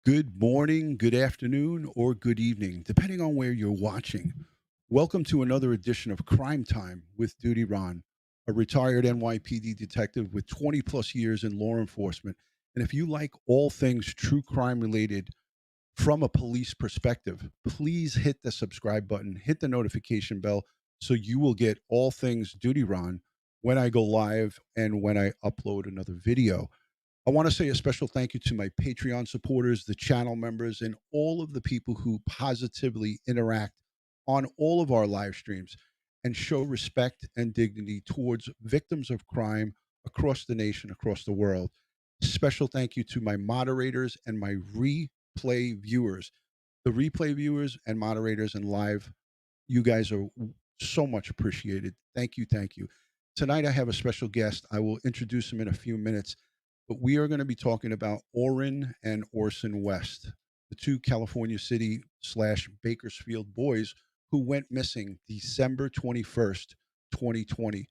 Good morning, good afternoon, or good evening, depending on where you're watching. Welcome to another edition of Crime Time with Dutyron, a retired NYPD detective with 20 plus years in law enforcement. And if you like all things true crime related from a police perspective, please hit the subscribe button, hit the notification bell so you will get all things Dutyron when I go live and when I upload another video. I want to say a special thank you to my Patreon supporters, the channel members, and all of the people who positively interact on all of our live streams and show respect and dignity towards victims of crime across the nation, across the world. Special thank you to my moderators and my replay viewers. The replay viewers and moderators and live, you guys are so much appreciated. Thank you. Thank you. Tonight, I have a special guest. I will introduce him in a few minutes, but we are going to be talking about Orrin and Orson West, the two California City slash Bakersfield boys who went missing December 21st, 2020.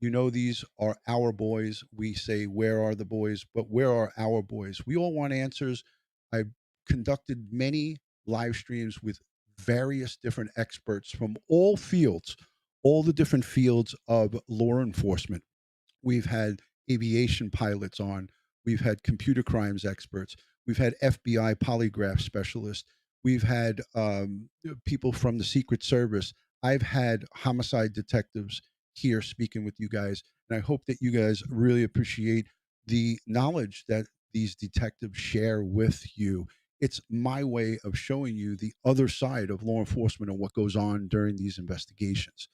You know, these are our boys. We say, where are the boys? But where are our boys? We all want answers. I conducted many live streams with various different experts from all fields, all the different fields of law enforcement. We've had aviation pilots on. We've had computer crimes experts. We've had FBI polygraph specialists. We've had people from the Secret Service. I've had homicide detectives here speaking with you guys. And I hope that you guys really appreciate the knowledge that these detectives share with you. It's my way of showing you the other side of law enforcement and what goes on during these investigations.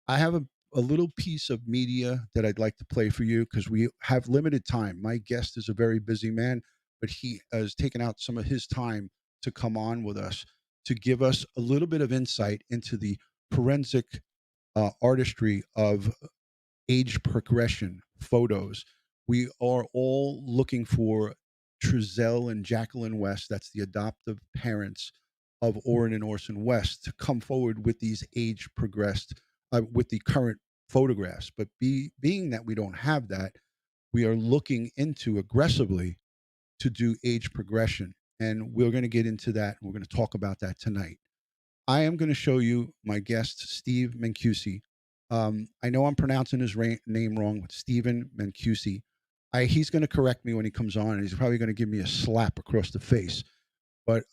I have a little piece of media that I'd like to play for you because we have limited time. My guest is a very busy man, but he has taken out some of his time to come on with us to give us a little bit of insight into the forensic artistry of age progression photos. We are all looking for Trezell and Jacqueline West, that's the adoptive parents of Orrin and Orson West, to come forward with these age progressed, with the current photographs. But being that we don't have that, we are looking into aggressively to do age progression. And we're going to get into that. And we're going to talk about that tonight. I am going to show you my guest, Steve Mancusi. I know I'm pronouncing his name wrong, but Stephen Mancusi. He's going to correct me when he comes on, and he's probably going to give me a slap across the face. But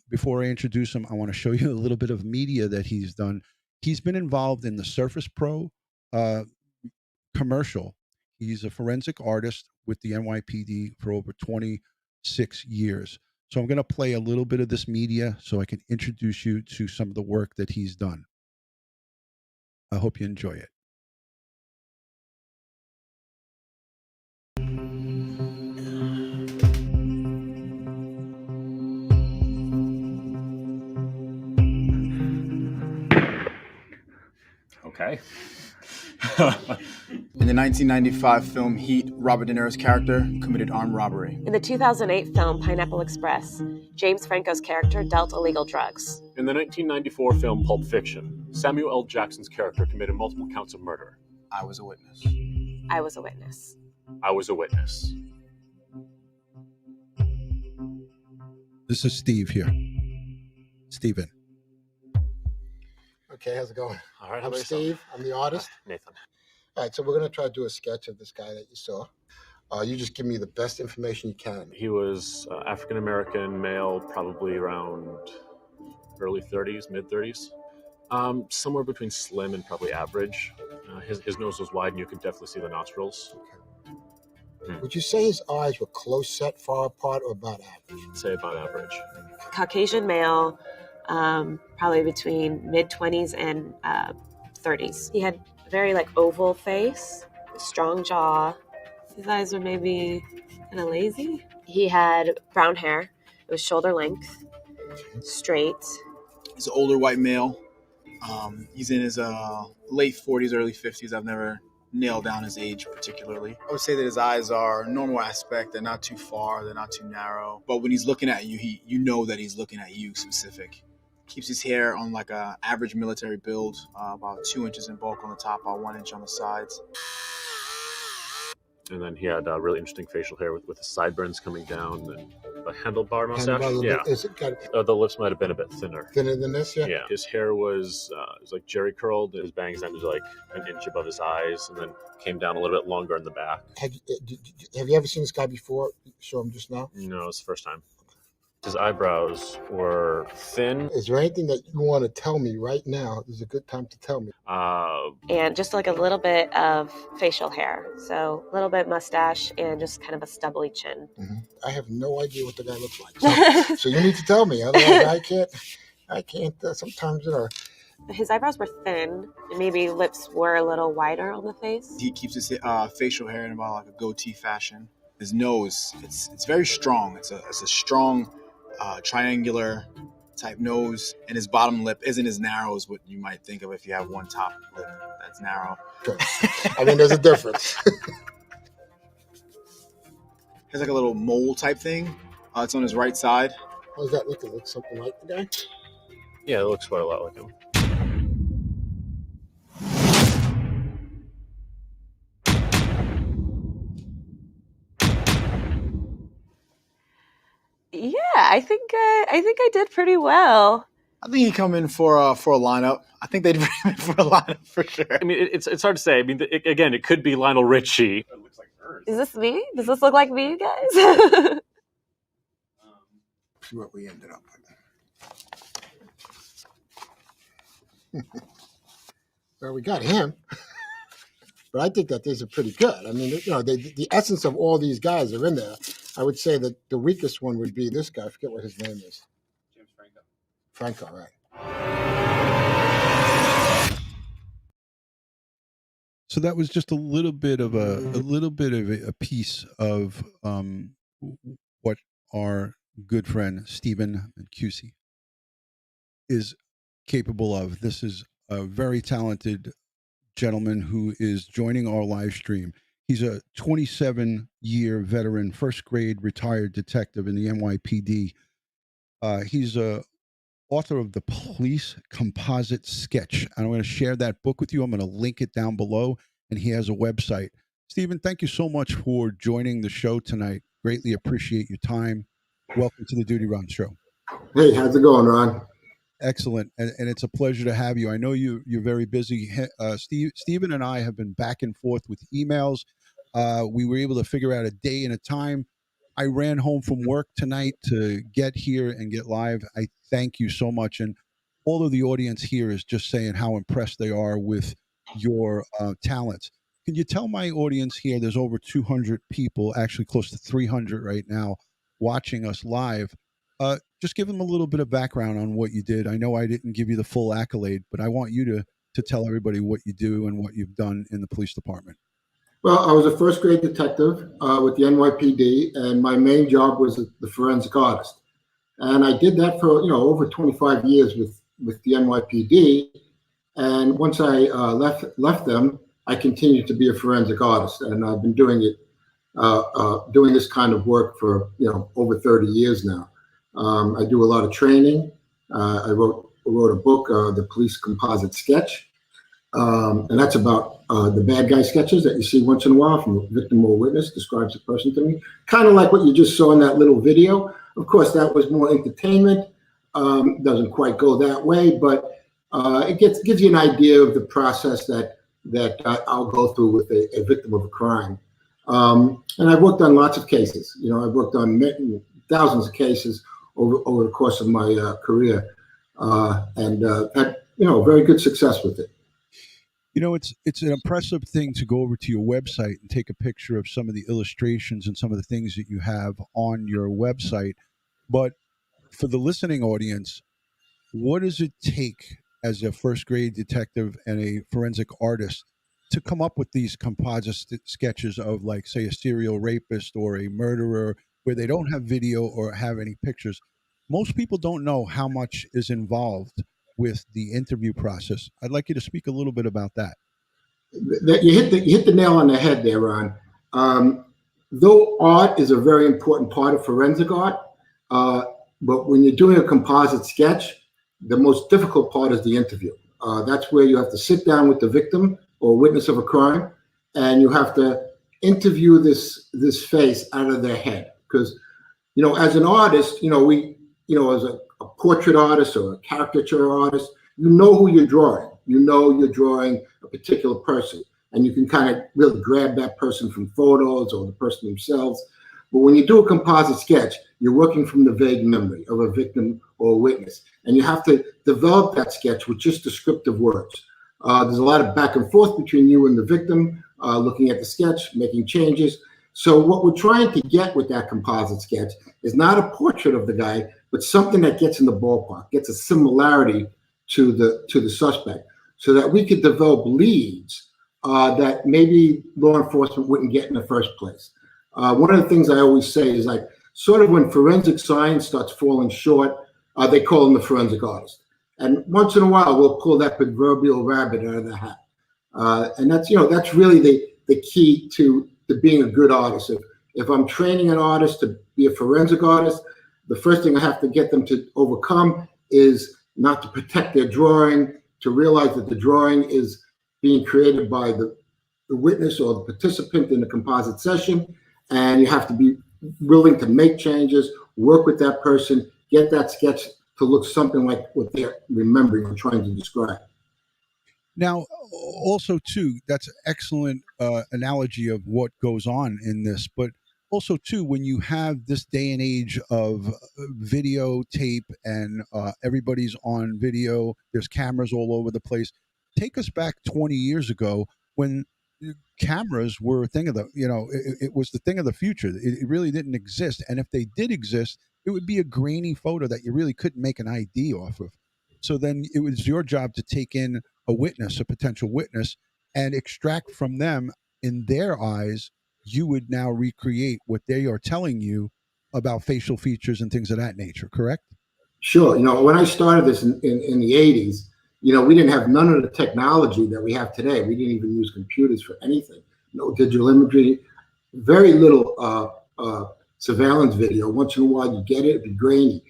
before I introduce him, I want to show you a little bit of media that he's done. He's been involved in the Surface Pro uh, commercial. He's a forensic artist with the NYPD for over 26 years. So I'm going to play a little bit of this media so I can introduce you to some of the work that he's done. I hope you enjoy it. Okay. In the 1995 film Heat, Robert De Niro's character committed armed robbery. In the 2008 film Pineapple Express, James Franco's character dealt illegal drugs. In the 1994 film Pulp Fiction, Samuel L. Jackson's character committed multiple counts of murder. I was a witness. I was a witness. I was a witness. This is Steve here. Stephen. Okay, how's it going? All right, I'm Steve. I'm the artist. Nathan. All right, so we're going to try to do a sketch of this guy that you saw. You just give me the best information you can. He was African-American, male, probably around early 30s, mid-30s. Somewhere between slim and probably average. His nose was wide, and you could definitely see the nostrils. Would you say his eyes were close set, far apart, or about average? Say about average. Caucasian male, probably between mid-20s and 30s. He had a very oval face, strong jaw. His eyes were maybe kind of lazy. He had brown hair. It was shoulder length, straight. He's an older white male. He's in his late 40s, early 50s. I've never nailed down his age particularly. I would say that his eyes are normal aspect. They're not too far. They're not too narrow. But when he's looking at you, you know that he's looking at you specific. Keeps his hair on like a average military build, about 2 inches in bulk on the top, about 1 inch on the sides. And then he had really interesting facial hair with the sideburns coming down, and a handlebar mustache. Handlebar, Yeah. is it got The lips might have been a bit thinner. thinner than this? Yeah. Yeah. His hair was like jerry curled. His bangs ended like an inch above his eyes, and then came down a little bit longer in the back. Have you ever seen this guy before? You saw him just now? No, it's the first time. His eyebrows were thin. Is there anything that you want to tell me right now? This is a good time to tell me. And just like a little bit of facial hair. So a little bit mustache and just kind of a stubbly chin. Mm-hmm. I have no idea what the guy looks like. So you need to tell me. Otherwise, I can't. Sometimes, His eyebrows were thin, and maybe lips were a little wider on the face. He keeps his facial hair in about like a goatee fashion. His nose, it's very strong. It's a strong triangular type nose, and his bottom lip isn't as narrow as what you might think of if you have one top lip that's narrow. I mean, there's a difference. Has like a little mole type thing. It's on his right side. How does that look? It looks something like the guy? Yeah, it looks quite a lot like him. Yeah, I think I did pretty well. I think he come in for a lineup. I think they'd bring him in for a lineup for sure. I mean, it's hard to say. I mean, again, it could be Lionel Richie. It looks like hers. Is this me? Does this look like me, you guys? See what we ended up with. Well, we got him. But I think that these are pretty good. I mean, the essence of all these guys are in there. I would say that the weakest one would be this guy. I forget what his name is. James Franco. Franco, right. So that was just a little bit of a piece of what our good friend Stephen Mancusi is capable of. This is a very talented gentleman who is joining our live stream. He's a 27-year veteran, first grade retired detective in the NYPD. He's a author of the Police Composite Sketch. And I'm going to share that book with you. I'm going to link it down below, and he has a website. Stephen, thank you so much for joining the show tonight. Greatly appreciate your time. Welcome to the Dutyron Show. Hey, how's it going, Ron? Excellent, and it's a pleasure to have you. I know you're very busy. Stephen and I have been back and forth with emails. We were able to figure out a day and a time. I ran home from work tonight to get here and get live. I thank you so much, and all of the audience here is just saying how impressed they are with your talents. Can you tell my audience here, there's over 200 people, actually close to 300 right now, watching us live. Just give them a little bit of background on what you did. I know I didn't give you the full accolade, but I want you to tell everybody what you do and what you've done in the police department. Well, I was a first grade detective with the NYPD, and my main job was the forensic artist. And I did that for over 25 years with the NYPD. And once I left them, I continued to be a forensic artist, and I've been doing it, doing this kind of work for over 30 years now. I do a lot of training. I wrote a book, the Police Composite Sketch, and that's about the bad guy sketches that you see once in a while from victim or witness describes a person to me, kind of like what you just saw in that little video. Of course, that was more entertainment. Doesn't quite go that way, but it gives you an idea of the process that I'll go through with a victim of a crime. And I've worked on lots of cases. I've worked on thousands of cases over the course of my career, and had very good success with it. It's an impressive thing to go over to your website and take a picture of some of the illustrations and some of the things that you have on your website. But for the listening audience, what does it take as a first grade detective and a forensic artist to come up with these composite sketches of, like, say, a serial rapist or a murderer where they don't have video or have any pictures? Most people don't know how much is involved with the interview process. I'd like you to speak a little bit about that. You hit the nail on the head there, Ron. Though art is a very important part of forensic art, but when you're doing a composite sketch, the most difficult part is the interview. That's where you have to sit down with the victim or witness of a crime, and you have to interview this face out of their head, because as an artist, as a portrait artist or a caricature artist, you know who you're drawing. You know you're drawing a particular person, and you can kind of really grab that person from photos or the person themselves. But when you do a composite sketch, you're working from the vague memory of a victim or a witness, and you have to develop that sketch with just descriptive words. There's a lot of back and forth between you and the victim, looking at the sketch, making changes. So what we're trying to get with that composite sketch is not a portrait of the guy, but something that gets in the ballpark, gets a similarity to the suspect, so that we could develop leads that maybe law enforcement wouldn't get in the first place. One of the things I always say is, like, sort of when forensic science starts falling short, they call him the forensic artist. And once in a while, we'll pull that proverbial rabbit out of the hat. And that's really the key to being a good artist. If I'm training an artist to be a forensic artist, the first thing I have to get them to overcome is not to protect their drawing, to realize that the drawing is being created by the witness or the participant in the composite session. And you have to be willing to make changes, work with that person, get that sketch to look something like what they're remembering or trying to describe. Now, also, too, that's an excellent analogy of what goes on in this. But also, too, when you have this day and age of videotape and everybody's on video, there's cameras all over the place. Take us back 20 years ago when cameras were a thing of it was the thing of the future. It really didn't exist. And if they did exist, it would be a grainy photo that you really couldn't make an ID off of. So then it was your job to take in a witness, a potential witness, and extract from them, in their eyes, you would now recreate what they are telling you about facial features and things of that nature, correct? Sure. When I started this in the 80s, we didn't have none of the technology that we have today. We didn't even use computers for anything. No digital imagery, very little surveillance video. Once in a while you get it, it'd be grainy.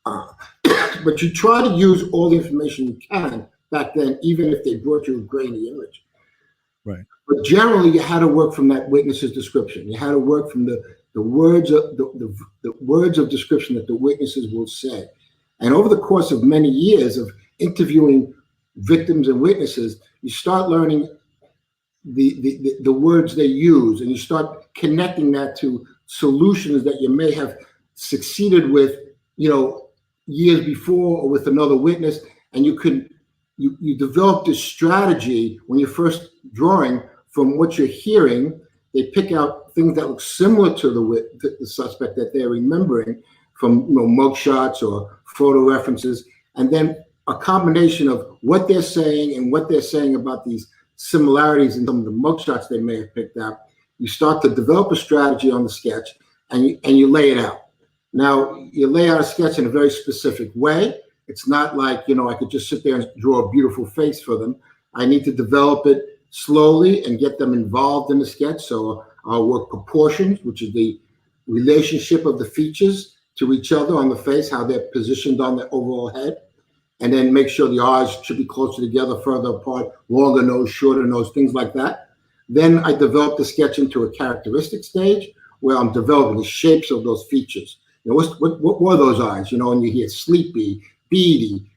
But you try to use all the information you can back then, even if they brought you a grainy image. Right. But generally, you had to work from that witness's description. You had to work from the words of the words of description that the witnesses will say. And over the course of many years of interviewing victims and witnesses, you start learning the words they use, and you start connecting that to solutions that you may have succeeded with, years before, or with another witness. And you develop this strategy when you're first drawing from what you're hearing. They pick out things that look similar to the suspect that they're remembering from mug shots or photo references, and then a combination of what they're saying and what they're saying about these similarities in some of the mug shots they may have picked out. You start to develop a strategy on the sketch, and you lay it out. Now, you lay out a sketch in a very specific way. It's not like, I could just sit there and draw a beautiful face for them. I need to develop it slowly and get them involved in the sketch. So I'll work proportions, which is the relationship of the features to each other on the face, how they're positioned on the overall head, and then make sure the eyes should be closer together, further apart, longer nose, shorter nose, things like that. Then I develop the sketch into a characteristic stage where I'm developing the shapes of those features. What were those eyes? And you hear sleepy, beady,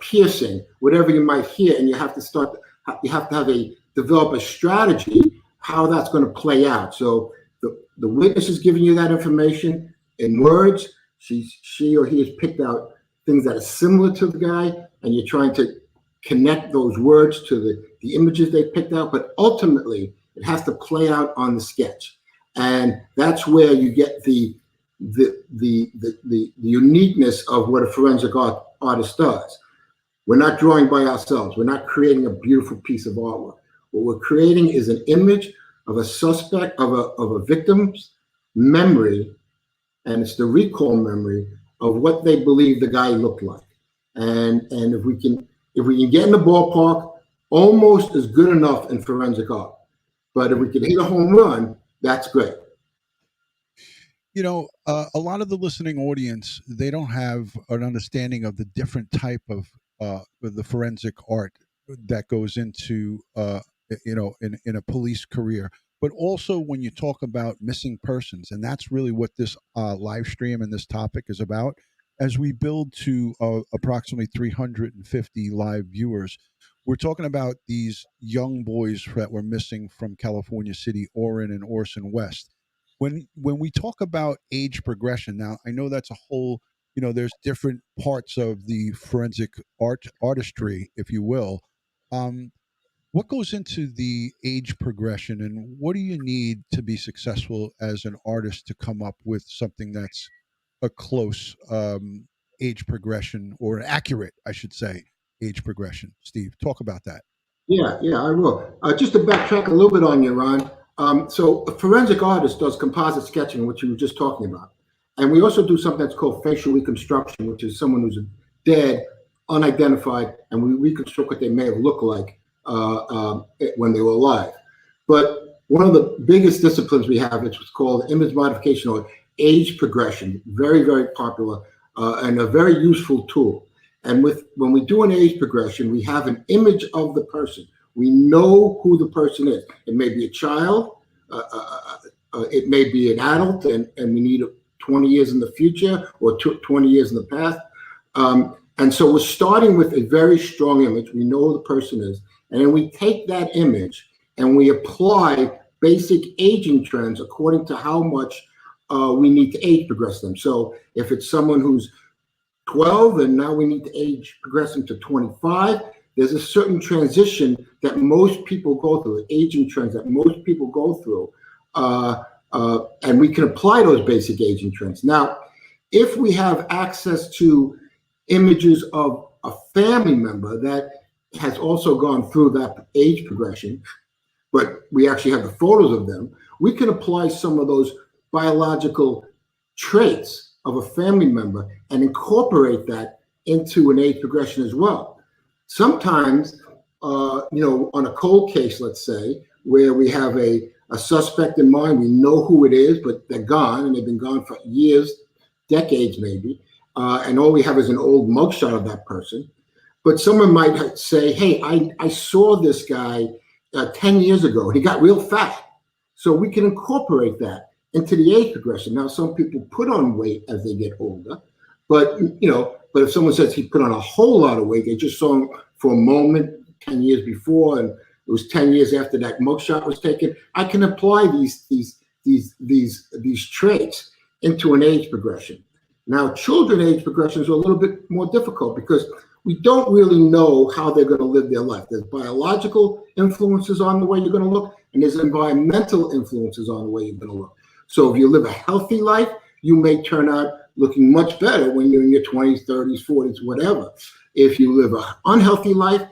piercing, whatever you might hear, and you have to develop a strategy how that's going to play out. So the witness is giving you that information in words. She or he has picked out things that are similar to the guy, and you're trying to connect those words to the images they picked out. But ultimately, it has to play out on the sketch, and that's where you get the uniqueness of what a forensic artist does. We're not drawing by ourselves. We're not creating a beautiful piece of artwork. What we're creating is an image of a suspect, of a victim's memory, and it's the recall memory of what they believe the guy looked like. And if we can get in the ballpark, almost is good enough in forensic art. But if we can hit a home run, that's great. A lot of the listening audience, they don't have an understanding of the different type of the forensic art that goes into in a police career. but also when you talk about missing persons, and that's really what this live stream and this topic is about. As we build to approximately 350 live viewers, we're talking about these young boys that were missing from California City, Orrin and Orson West. When we talk about age progression, now I know that's a whole, there's different parts of the forensic artistry, if you will. Um, what goes into the age progression, and what do you need to be successful as an artist to come up with something that's a close age progression, or an accurate, I should say, age progression? Steve, talk about that. Yeah, I will. Just to backtrack a little bit on you, Ron. So a forensic artist does composite sketching, which you were just talking about. And we also do something that's called facial reconstruction, which is someone who's dead, unidentified, and we reconstruct what they may have looked like when they were alive. But one of the biggest disciplines we have is what's called image modification or age progression. Very, very popular and a very useful tool. And when we do an age progression, we have an image of the person. We know who the person is. It may be a child, it may be an adult, and we need 20 years in the future or 20 years in the past. And so we're starting with a very strong image. We know who the person is. And then we take that image and we apply basic aging trends according to how much we need to age progress them. So if it's someone who's 12 and now we need to age progress them to 25, there's a certain transition that most people go through, aging trends that most people go through. And we can apply those basic aging trends. Now, if we have access to images of a family member that has also gone through that age progression, but we actually have the photos of them, we can apply some of those biological traits of a family member and incorporate that into an age progression as well. Sometimes, on a cold case, let's say, where we have a suspect in mind, we know who it is, but they're gone and they've been gone for years, decades maybe, and all we have is an old mugshot of that person. But someone might say, hey, I saw this guy 10 years ago. He got real fat. So we can incorporate that into the age progression. Now, some people put on weight as they get older, but if someone says he put on a whole lot of weight, they just saw him for a moment 10 years before, and it was 10 years after that mugshot was taken, I can apply these traits into an age progression. Now, children age progressions are a little bit more difficult because we don't really know how they're going to live their life. There's biological influences on the way you're going to look, and there's environmental influences on the way you're going to look. So if you live a healthy life, you may turn out looking much better when you're in your 20s, 30s, 40s, whatever. If you live an unhealthy life,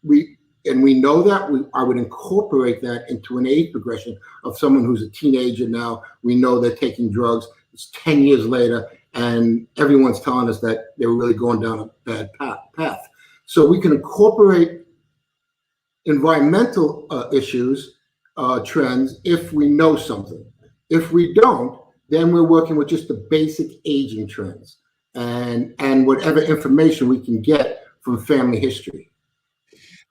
we know that, I would incorporate that into an age progression of someone who's a teenager now. We know they're taking drugs. It's 10 years later, and everyone's telling us that they were really going down a bad path. So we can incorporate environmental issues, trends, if we know something. If we don't, then we're working with just the basic aging trends and whatever information we can get from family history.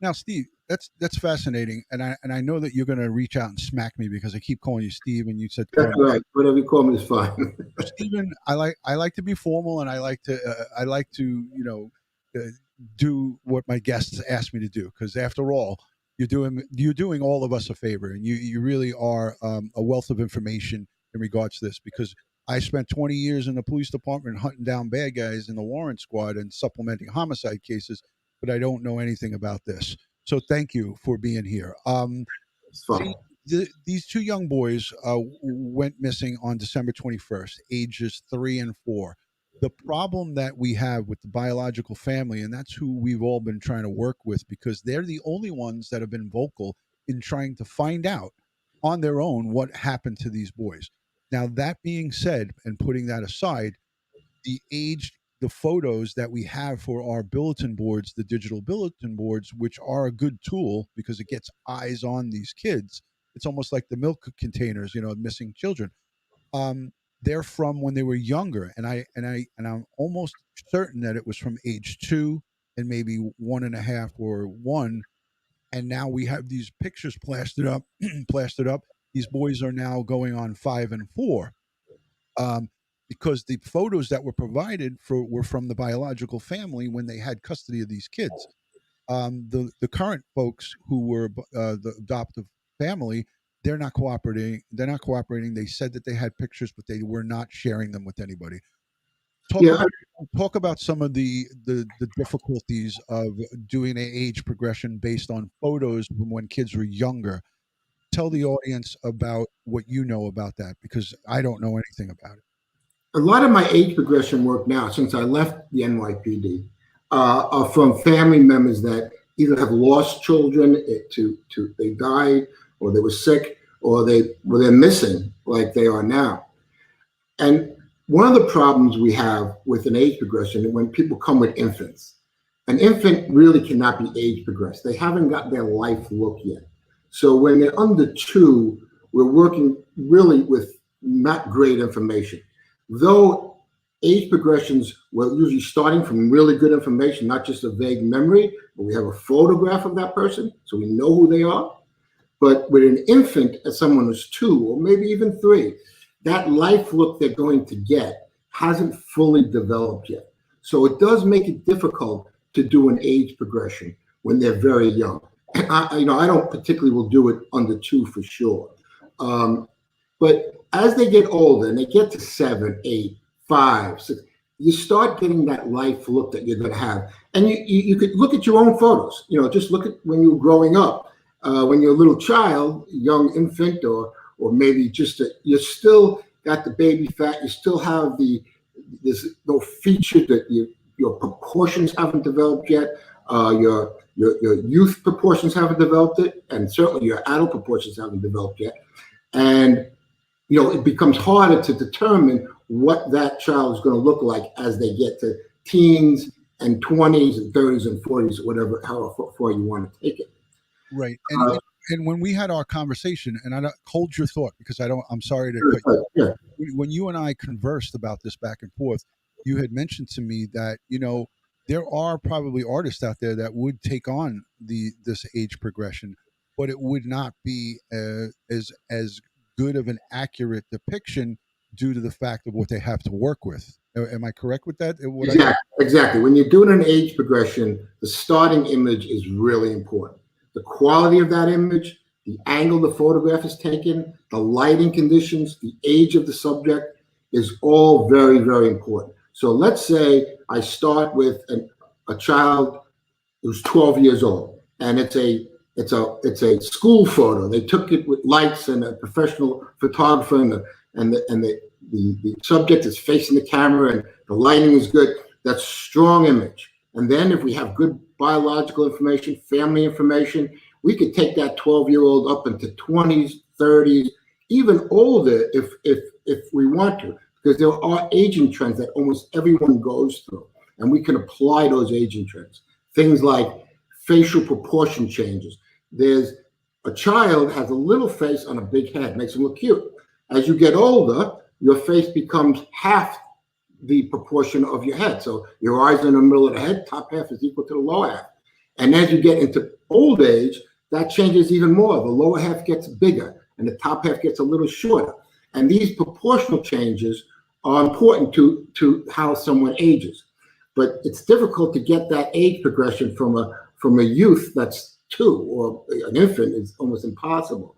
Now, Steve, that's fascinating, and I know that you're going to reach out and smack me because I keep calling you Steve, and you said that's right. Whatever you call me is fine. Stephen, I like to be formal, and I like to do what my guests ask me to do, because after all, you're doing all of us a favor, and you really are a wealth of information in regards to this, because I spent 20 years in the police department hunting down bad guys in the warrant squad and supplementing homicide cases, but I don't know anything about this. So thank you for being here. These two young boys went missing on December 21st, ages 3 and 4. The problem that we have with the biological family, and that's who we've all been trying to work with, because they're the only ones that have been vocal in trying to find out on their own what happened to these boys. Now, that being said, and putting that aside, the photos that we have for our bulletin boards, the digital bulletin boards, which are a good tool because it gets eyes on these kids. It's almost like the milk containers, missing children. They're from when they were younger, and I'm almost certain that it was from age 2 and maybe 1.5 or 1. And now we have these pictures plastered up, these boys are now going on 5 and 4, because the photos that were provided were from the biological family when they had custody of these kids. The current folks who were the adoptive family, they're not cooperating. They said that they had pictures, but they were not sharing them with anybody. Talk about some of the difficulties of doing an age progression based on photos from when kids were younger. Tell the audience about what you know about that, because I don't know anything about it. A lot of my age progression work now, since I left the NYPD, are from family members that either have lost children to they died, or they were sick, or they're missing, like they are now. And one of the problems we have with an age progression is when people come with infants. An infant really cannot be age progressed. They haven't got their life look yet. So when they're under 2, we're working really with not great information. Though age progressions, we're usually starting from really good information, not just a vague memory, but we have a photograph of that person, so we know who they are. But with an infant, as someone who's 2 or maybe even 3, that life look they're going to get hasn't fully developed yet. So it does make it difficult to do an age progression when they're very young. And I don't particularly will do it under 2 for sure. But as they get older and they get to 7, 8, 5, 6, you start getting that life look that you're going to have. And you could look at your own photos. Just look at when you were growing up, when you're a little child, young infant, or maybe you still got the baby fat. You still have there's no feature that your proportions haven't developed yet. Your youth proportions haven't developed it, and certainly your adult proportions haven't developed yet. And it becomes harder to determine what that child is going to look like as they get to teens and 20s and 30s and 40s, whatever, however far you want to take it. Right. And when we had our conversation, and I don't hold your thought because I'm sorry to cut you. Yeah. When you and I conversed about this back and forth, you had mentioned to me that, there are probably artists out there that would take on this age progression, but it would not be as good of an accurate depiction due to the fact of what they have to work with. Am I correct with that? Exactly. When you're doing an age progression, the starting image is really important. The quality of that image, the angle the photograph is taken, the lighting conditions, the age of the subject is all very, very important. So let's say I start with a child who's 12 years old, and it's a school photo. They took it with lights and a professional photographer, and the subject is facing the camera and the lighting is good. That's strong image. And then if we have good biological information, family information, we could take that 12-year-old up into 20s, 30s, even older if we want to, because there are aging trends that almost everyone goes through, and we can apply those aging trends. Things like facial proportion changes. There's a child has a little face on a big head, makes them look cute. As you get older, your face becomes half the proportion of your head. So your eyes are in the middle of the head, top half is equal to the lower half. And as you get into old age, that changes even more. The lower half gets bigger and the top half gets a little shorter. And these proportional changes are important to how someone ages. But it's difficult to get that age progression from a youth that's 2 or an infant. Is almost impossible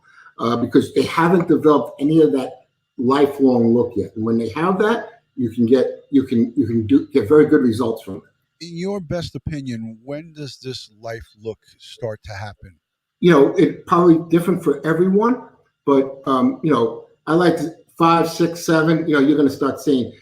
because they haven't developed any of that lifelong look yet. And when they have that, you can get very good results from it. In your best opinion, when does this life look start to happen? It's probably different for everyone, but I like 5, 6, 7. You're going to start seeing,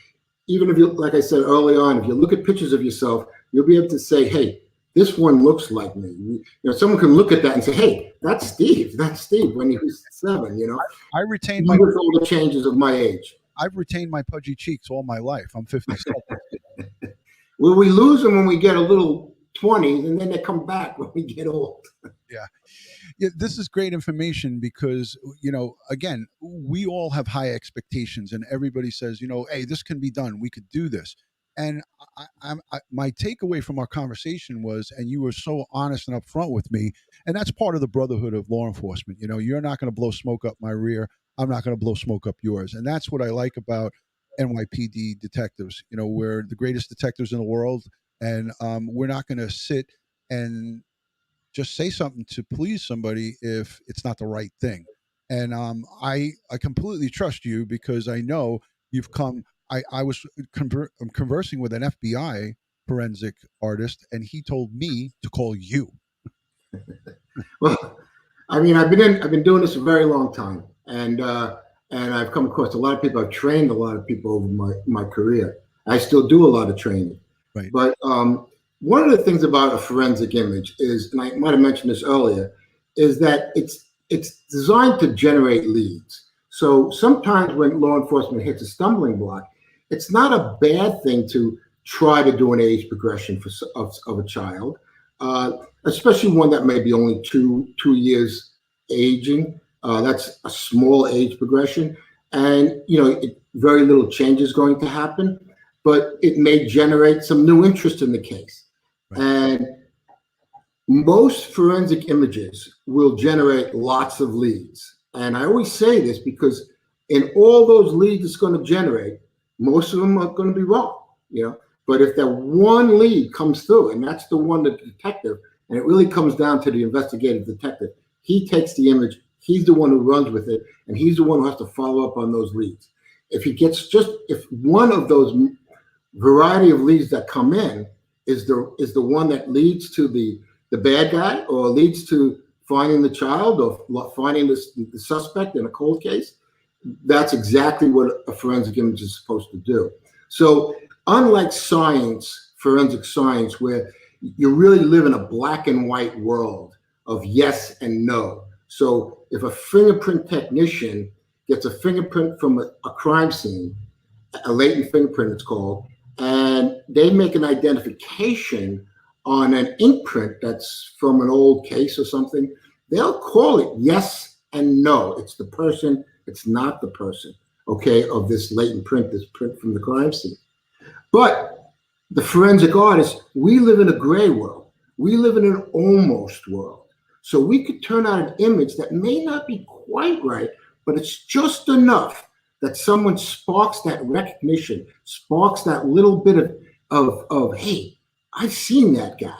even if you, like I said early on, if you look at pictures of yourself, you'll be able to say, hey, this one looks like me. Someone can look at that and say, hey, that's Steve. That's Steve when he was 7. I retain with all the changes of my age. I've retained my pudgy cheeks all my life. I'm 57. Well, we lose them when we get a little 20s, and then they come back when we get old. Yeah, this is great information because, again, we all have high expectations and everybody says, hey, this can be done. We could do this. And my takeaway from our conversation was, and you were so honest and upfront with me, and that's part of the brotherhood of law enforcement. You know, you're not going to blow smoke up my rear. I'm not going to blow smoke up yours. And that's what I like about NYPD detectives. You know, we're the greatest detectives in the world, and we're not going to sit and just say something to please somebody if it's not the right thing. And I completely trust you because I know you've come. I was conversing with an FBI forensic artist, and he told me to call you. Well, I mean, I've been doing this a very long time, and I've come across a lot of people. I've trained a lot of people over my career. I still do a lot of training. Right. But one of the things about a forensic image is, and I might have mentioned this earlier, is that it's designed to generate leads. So sometimes when law enforcement hits a stumbling block, it's not a bad thing to try to do an age progression of a child, especially one that may be only two years aging. That's a small age progression, and very little change is going to happen, but it may generate some new interest in the case. Right. And most forensic images will generate lots of leads. And I always say this because in all those leads it's going to generate, most of them are going to be wrong, But if that one lead comes through, and that's the one that the detective, and it really comes down to the investigative detective, he takes the image, he's the one who runs with it, and he's the one who has to follow up on those leads. If one of those variety of leads that come in is the one that leads to the bad guy, or leads to finding the child, or finding the suspect in a cold case, that's exactly what a forensic image is supposed to do. So unlike science, forensic science, where you really live in a black and white world of yes and no. So if a fingerprint technician gets a fingerprint from a crime scene, a latent fingerprint it's called, and they make an identification on an ink print that's from an old case or something, they'll call it yes and no. It's the person, it's not the person, of this latent print, this print from the crime scene. But the forensic artists, we live in a gray world. We live in an almost world. So we could turn out an image that may not be quite right, but it's just enough that someone sparks that recognition, sparks that little bit of hey, I've seen that guy.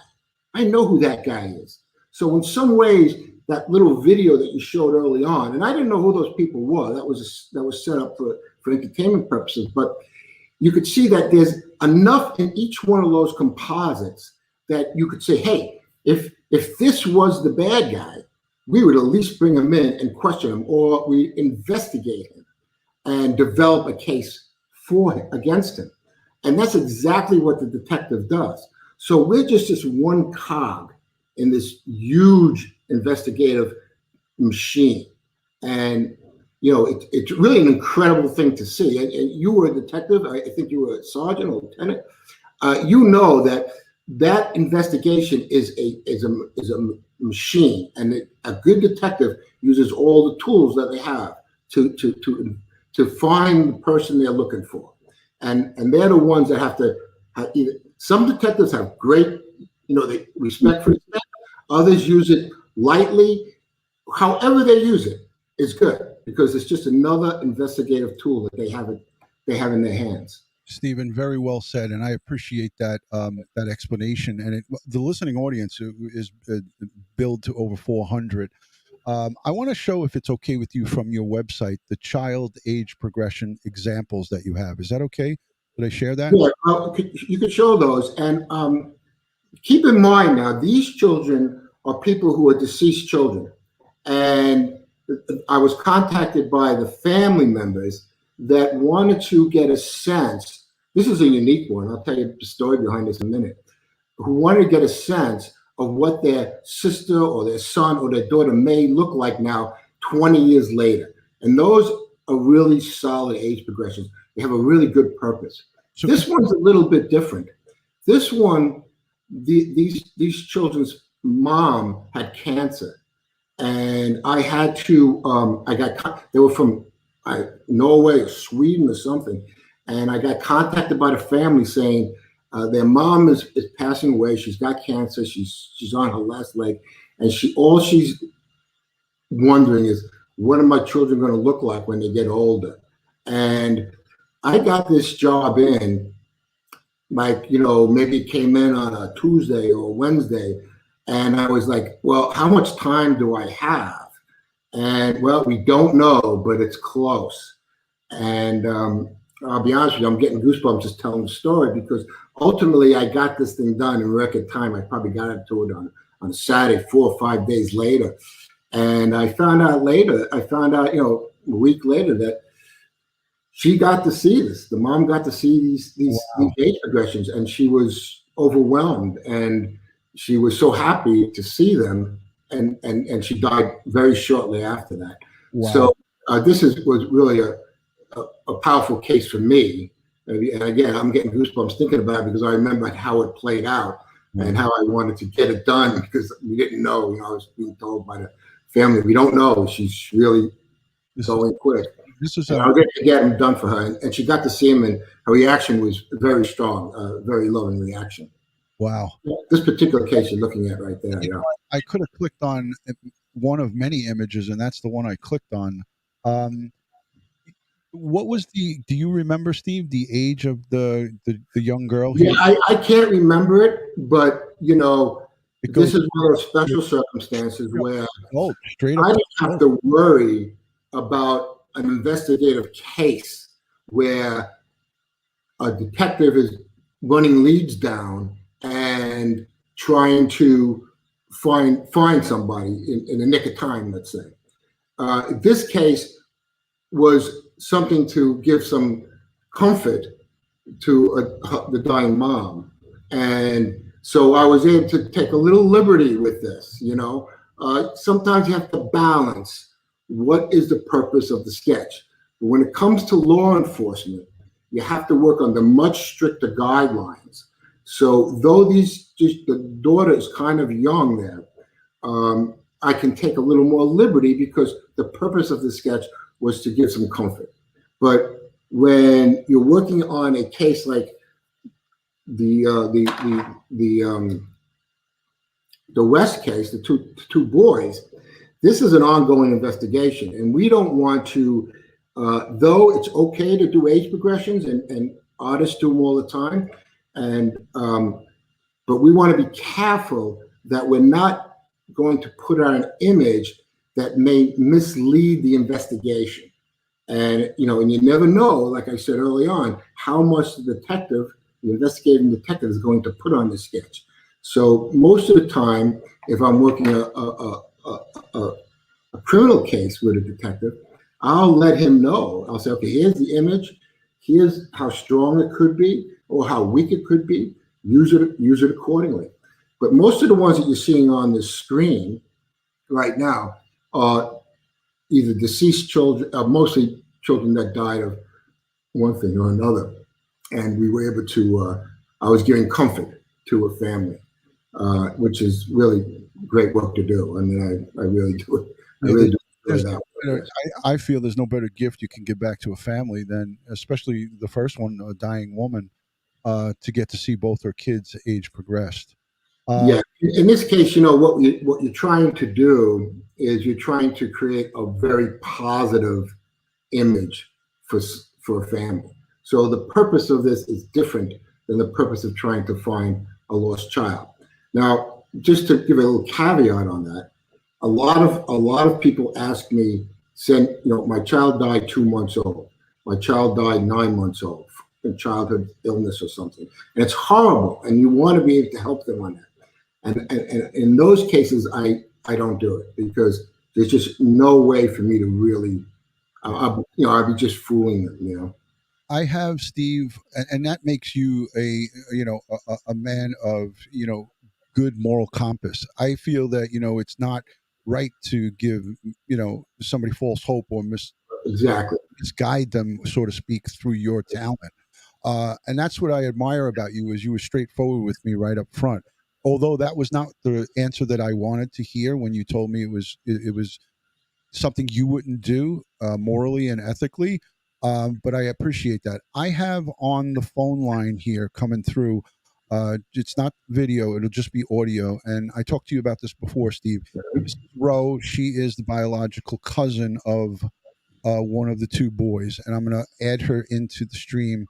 I know who that guy is. So in some ways, that little video that you showed early on, and I didn't know who those people were. That was set up for entertainment purposes, but you could see that there's enough in each one of those composites that you could say, hey, if this was the bad guy, we would at least bring him in and question him, or we investigate him and develop a case against him. And that's exactly what the detective does. So we're just this one cog in this huge investigative machine. And, it's really an incredible thing to see. And you were a detective. I think you were a sergeant or lieutenant. You know that investigation is a machine, and a good detective uses all the tools that they have to find the person they're looking for. And they're the ones that have to some detectives have great, they respect for it. Others use it lightly. However they use it is good, because it's just another investigative tool that they have in their hands. Stephen, very well said, and I appreciate that that explanation. And the listening audience is billed to over 400. I want to show, if it's okay with you, from your website, the child age progression examples that you have. Is that okay? Did I share that? Yeah, you could show those. And keep in mind now, these children are people who are deceased children. And I was contacted by the family members that wanted to get a sense. This is a unique one. I'll tell you the story behind this in a minute. Who wanted to get a sense of what their sister or their son or their daughter may look like now, 20 years later. And those are really solid age progressions. They have a really good purpose. So this one's a little bit different. This one, these children's mom had cancer, and I had to. They were from Norway or Sweden or something, and I got contacted by the family saying their mom is passing away. She's got cancer. She's on her last leg, and all she's wondering is, what are my children going to look like when they get older? And I got this job in, like, maybe it came in on a Tuesday or Wednesday, and I was like, well, how much time do I have? And well, we don't know, but it's close. And I'll be honest with you, I'm getting goosebumps just telling the story, because ultimately I got this thing done in record time. I probably got it to it on Saturday, 4 or 5 days later. And I found out, a week later, that she got to see this. The mom got to see these age progressions, and she was overwhelmed, and she was so happy to see them. And she died very shortly after that. Wow. So this was really a powerful case for me. And again, I'm getting goosebumps thinking about it, because I remember how it played out and how I wanted to get it done, because we didn't know. I was being told by the family, we don't know. She's really going quick. I'll get him done for her. And she got to see him, and her reaction was very strong, very loving reaction. Wow. This particular case you're looking at right there. Yeah. I could have clicked on one of many images, and that's the one I clicked on. What was do you remember, Steve, the age of the young girl? Yeah, I can't remember it, but this is one of those special circumstances where I didn't have to worry about an investigative case where a detective is running leads down and trying to find somebody in the nick of time, let's say. This case was something to give some comfort to the dying mom. And so I was able to take a little liberty with this, Sometimes you have to balance what is the purpose of the sketch. But when it comes to law enforcement, you have to work under much stricter guidelines. So though the daughter is kind of young there, I can take a little more liberty, because the purpose of the sketch was to give some comfort. But when you're working on a case like the West case, the two boys, this is an ongoing investigation, and we don't want to, though it's okay to do age progressions, and artists do them all the time, but we want to be careful that we're not going to put out an image that may mislead the investigation. And and you never know, like I said early on, how much the investigating detective is going to put on the sketch. So most of the time, if I'm working a criminal case with a detective, I'll let him know. I'll say, okay, here's the image, here's how strong it could be or how weak it could be. Use it accordingly. But most of the ones that you're seeing on the screen right now are either deceased children, mostly children that died of one thing or another. And we were able to, I was giving comfort to a family, which is really great work to do. I mean, I really do it. I really do that. I feel there's no better gift you can give back to a family than, especially the first one, a dying woman, to get to see both her kids age progressed. Yeah, in this case, what you're trying to do is you're trying to create a very positive image for a family. So the purpose of this is different than the purpose of trying to find a lost child. Now, just to give a little caveat on that, a lot of people ask me, my child died 2 months old, my child died 9 months old, a childhood illness or something, and it's horrible, and you want to be able to help them on that. And in those cases, I don't do it, because there's just no way for me to really, I'd be just fooling them, I have, Steve, and that makes you a man of, good moral compass. I feel that, it's not right to give, somebody false hope or misguide them, so to speak, through your talent. And that's what I admire about you, is you were straightforward with me right up front. Although that was not the answer that I wanted to hear when you told me it was something you wouldn't do morally and ethically. But I appreciate that. I have on the phone line here coming through. It's not video; it'll just be audio. And I talked to you about this before, Steve. This is Ro. She is the biological cousin of one of the two boys, and I'm going to add her into the stream.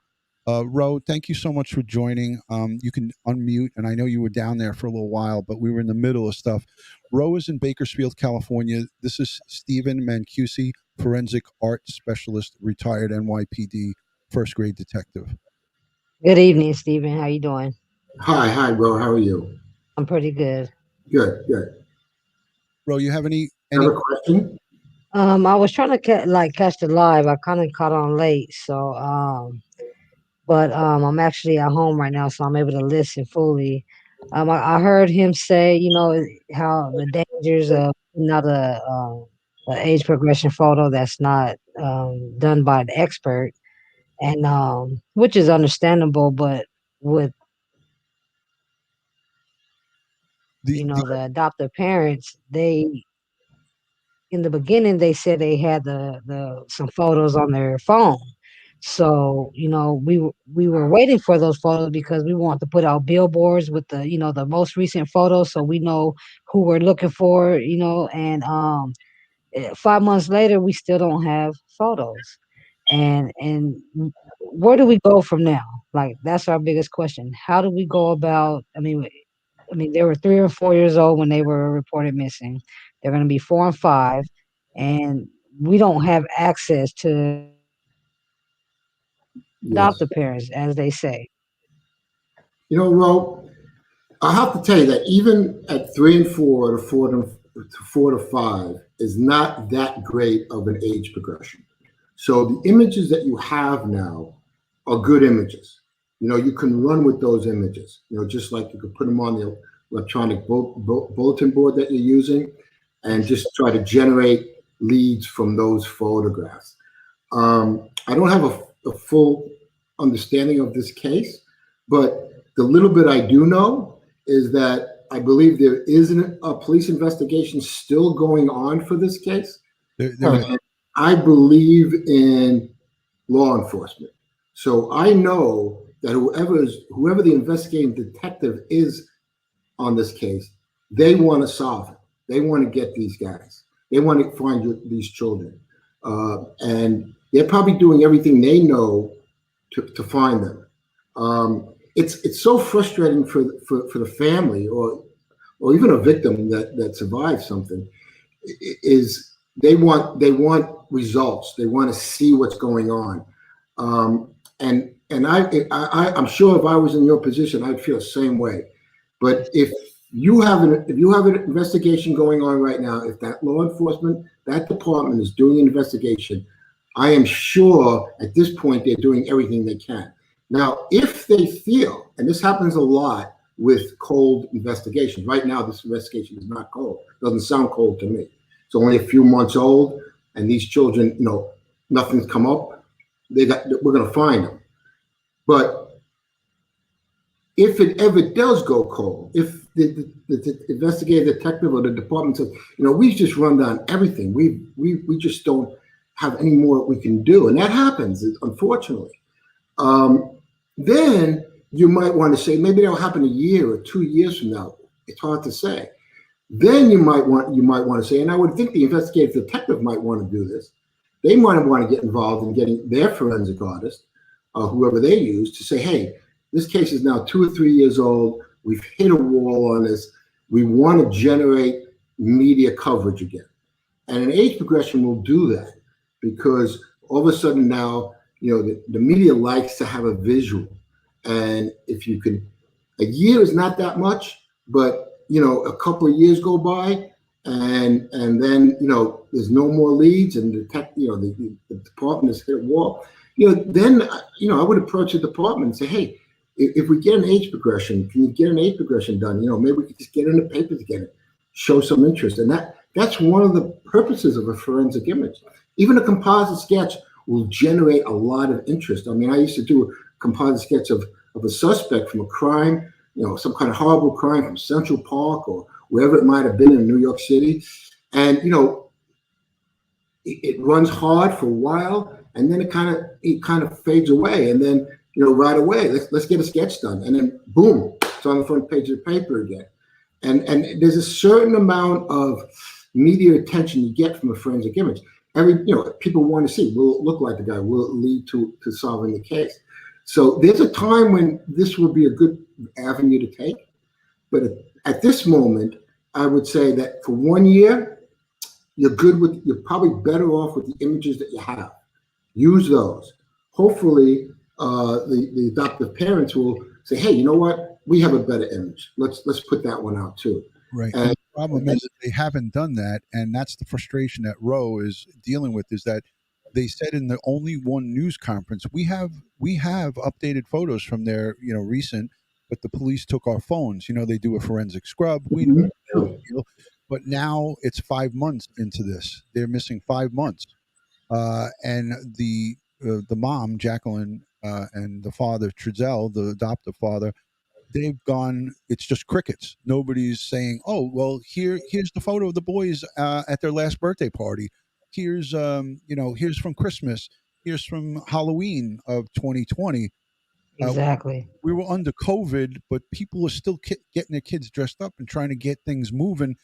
Ro, thank you so much for joining. You can unmute, and I know you were down there for a little while, but we were in the middle of stuff. Ro is in Bakersfield, California. This is Stephen Mancusi, forensic art specialist, retired NYPD first grade detective. Good evening, Stephen. How you doing? Hi, bro. How are you? I'm pretty good. Good. Ro, you have any Have a question? I was trying to catch the live. I kind of caught on late, so but I'm actually at home right now, so I'm able to listen fully. I heard him say, how the dangers of not a age progression photo that's not done by the expert, and which is understandable, but with the adoptive parents, they in the beginning they said they had the some photos on their phone. So we were waiting for those photos because we want to put out billboards with the most recent photos, so we know who we're looking for. And 5 months later we still don't have photos, and where do we go from now? Like, that's our biggest question. How do we go about? I mean, they were 3 or 4 years old when they were reported missing. They're going to be 4 and 5, and we don't have access to adoptive parents, as they say. Ro, I have to tell you that even at 3 and 4 to 4 to 5 is not that great of an age progression. So the images that you have now are good images. You can run with those images. Just like you could put them on the electronic bulletin board that you're using, and just try to generate leads from those photographs. I don't have a full understanding of this case, but the little bit I do know is that I believe there is a police investigation still going on for this case. I believe in law enforcement. So I know that whoever the investigating detective is on this case, they want to solve it. They want to get these guys. They want to find these children. And they're probably doing everything they know to find them. It's so frustrating for the family or even a victim that survives something. Is they want results. They want to see what's going on. And I'm sure if I was in your position, I'd feel the same way. But if you have an investigation going on right now, if that law enforcement, that department is doing an investigation, I am sure at this point they're doing everything they can. Now, if they feel, and this happens a lot with cold investigations. Right now, this investigation is not cold. It doesn't sound cold to me. It's only a few months old, and these children, nothing's come up. We're going to find them. But if it ever does go cold, if the investigative detective or the department says, we've just run down everything, we just don't have any more we can do, and that happens, unfortunately. Then you might want to say, maybe that'll happen a year or 2 years from now. It's hard to say. Then you might want to say, and I would think the investigative detective might want to do this. They might want to get involved in getting their forensic artist, whoever they use, to say, hey, this case is now 2 or 3 years old. We've hit a wall on this. We want to generate media coverage again. And an age progression will do that, because all of a sudden now, the media likes to have a visual. And if you could, a year is not that much, but a couple of years go by, and then there's no more leads, and the department has hit a wall. Then I would approach the department and say, hey, if we get an age progression, can you get an age progression done? Maybe we could just get in the paper together, show some interest, and that's one of the purposes of a forensic image. Even a composite sketch will generate a lot of interest. I mean, I used to do a composite sketch of a suspect from a crime, some kind of horrible crime from Central Park or wherever it might have been in New York City. And, it runs hard for a while, and then it kind of fades away, and then right away let's get a sketch done, and then boom, it's on the front page of the paper again. And there's a certain amount of media attention you get from a forensic image. People want to see, will it look like the guy? Will it lead to solving the case? So there's a time when this will be a good avenue to take. But at this moment, I would say that for 1 year, you're probably better off with the images that you have. Use those. Hopefully, the adoptive parents will say, hey, you know what? We have a better image. Let's put that one out too. Right. And the problem is that they haven't done that, and that's the frustration that Roe is dealing with. Is that they said in the only one news conference we have updated photos from their recent, but the police took our phones. They do a forensic scrub. We know, but now it's 5 months into this. They're missing 5 months, and the mom Jacqueline and the father Trizel, the adoptive father. They've gone, it's just crickets. Nobody's saying, oh, well, here's the photo of the boys at their last birthday party. Here's here's from Christmas. Here's from Halloween of 2020. Exactly. We were under COVID, but people are still getting their kids dressed up and trying to get things moving.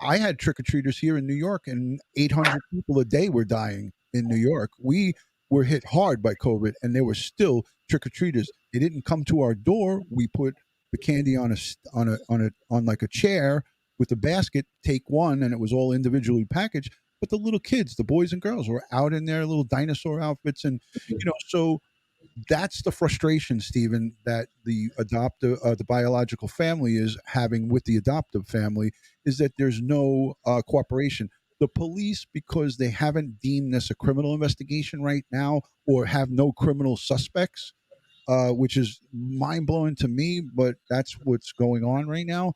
I had trick-or-treaters here in New York, and 800 people a day were dying in New York. We were hit hard by COVID, and there were still trick-or-treaters. They didn't come to our door. We put the candy on like a chair with a basket, take one, and it was all individually packaged. But the little kids, the boys and girls, were out in their little dinosaur outfits, and so that's the frustration, Stephen, that the biological family is having with the adoptive family, is that there's no cooperation. The police, because they haven't deemed this a criminal investigation right now, or have no criminal suspects, which is mind-blowing to me, but that's what's going on right now.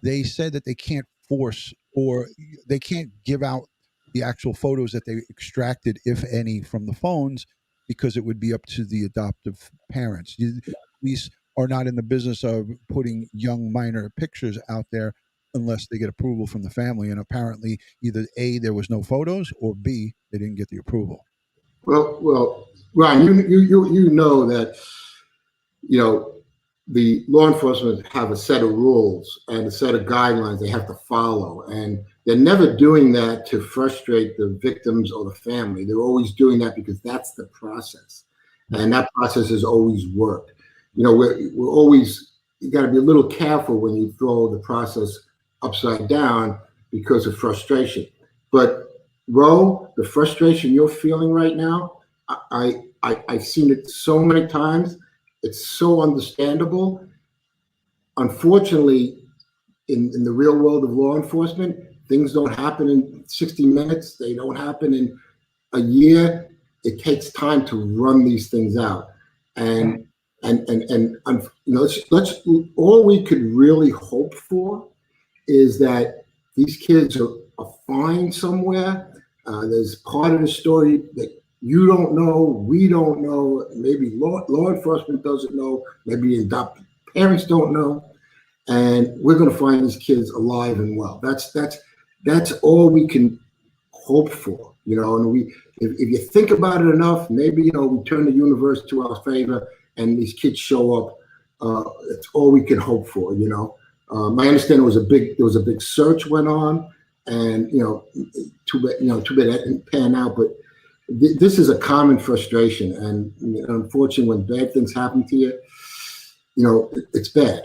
They said that they can't force, or they can't give out the actual photos that they extracted, if any, from the phones, because it would be up to the adoptive parents. Police are not in the business of putting young minor pictures out there unless they get approval from the family. And apparently, either A, there was no photos, or B, they didn't get the approval. Well, Ryan, you know that the law enforcement have a set of rules and a set of guidelines they have to follow, and they're never doing that to frustrate the victims or the family. They're always doing that because that's the process, and that process has always worked. We're always, you got to be a little careful when you throw the process upside down because of frustration. But Ro, the frustration you're feeling right now, I've seen it so many times. It's so understandable. Unfortunately, in the real world of law enforcement, things don't happen in 60 minutes. They don't happen in a year. It takes time to run these things out. And let's all we could really hope for is that these kids are fine somewhere. There's part of the story that you don't know, we don't know, maybe law enforcement doesn't know, maybe adopted parents don't know, and we're going to find these kids alive and well. That's all we can hope for, and if you think about it enough, maybe we turn the universe to our favor and these kids show up. It's all we can hope for. My understanding was there was a big search went on, and too bad that didn't pan out, but this is a common frustration, and unfortunately, when bad things happen to you, it's bad,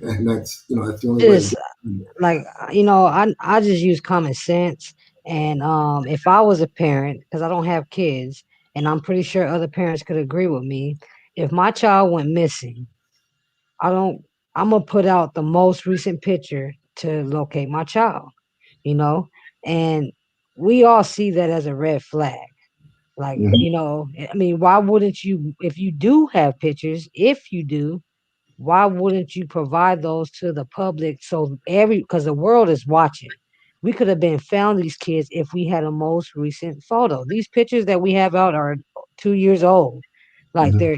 and that's the only way. Like I just use common sense, and if I was a parent, because I don't have kids, and I'm pretty sure other parents could agree with me, if my child went missing, I'm gonna put out the most recent picture to locate my child, and we all see that as a red flag. Like, I mean, why wouldn't you, if you do have pictures, why wouldn't you provide those to the public? So because the world is watching. We could have been found these kids if we had a most recent photo. These pictures that we have out are 2 years old. Like they're,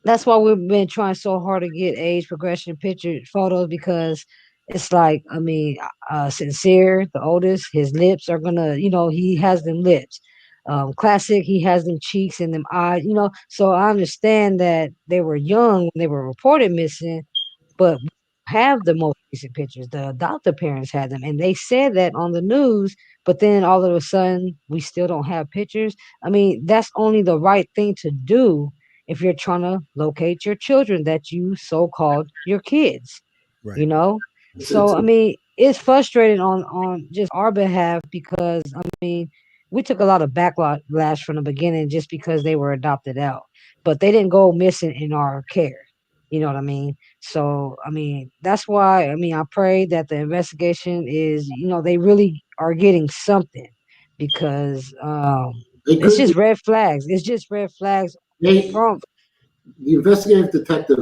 that's why we've been trying so hard to get age progression picture photos, because it's like, I mean, Sincere, the oldest, his lips are gonna, he has them lips. Classic, he has them cheeks and them eyes, So I understand that they were young when they were reported missing, but we have the most recent pictures. The adoptive parents had them, and they said that on the news. But then all of a sudden, we still don't have pictures. I mean, that's only the right thing to do if you're trying to locate your children that you so-called your kids. Right. You know, so It's I mean, it's frustrating on just our behalf because I mean, we took a lot of backlash from the beginning just because they were adopted out, but they didn't go missing in our care. You know what I mean? So I mean, that's why I mean I pray that the investigation is, they really are getting something because they it's could just red flags. It's just red flags they from the investigative detective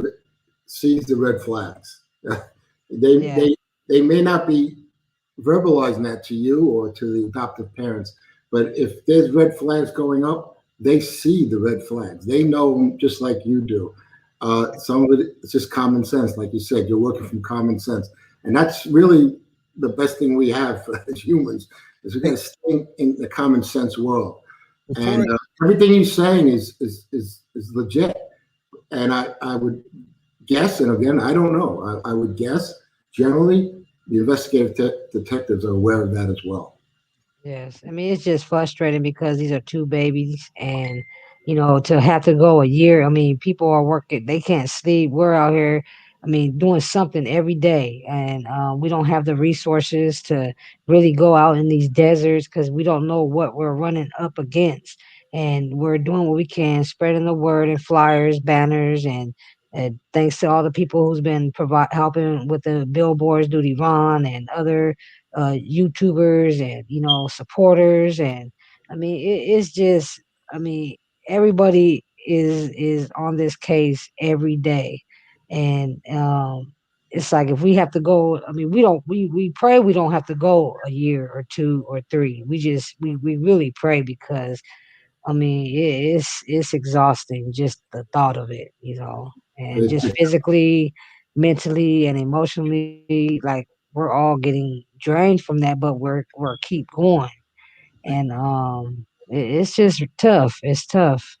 sees the red flags. they yeah. they they may not be verbalizing that to you or to the adoptive parents, but if there's red flags going up, they see the red flags. They know them just like you do. Some of it is just common sense, like you said. You're working from common sense, and that's really the best thing we have as humans. Is we got Hey, to stay in the common sense world, before and I, everything you're saying is legit. And I would guess, and again, I don't know. I would guess generally the investigative detectives are aware of that as well. Yes, I mean it's just frustrating because these are two babies, and to have to go a year. I mean, people are working; they can't sleep. We're out here, I mean, doing something every day, and we don't have the resources to really go out in these deserts because we don't know what we're running up against, and we're doing what we can, spreading the word and flyers, banners, and thanks to all the people who's been helping with the billboards, Dutyron, and other YouTubers and supporters, and I mean it's just I mean everybody is on this case every day, and it's like if we have to go, I mean we pray we don't have to go a year or two or three. We really pray because I mean it's exhausting just the thought of it, and It, just it, physically, mentally, and emotionally, like we're all getting drained from that, but we're keep going, and it's just tough. It's tough.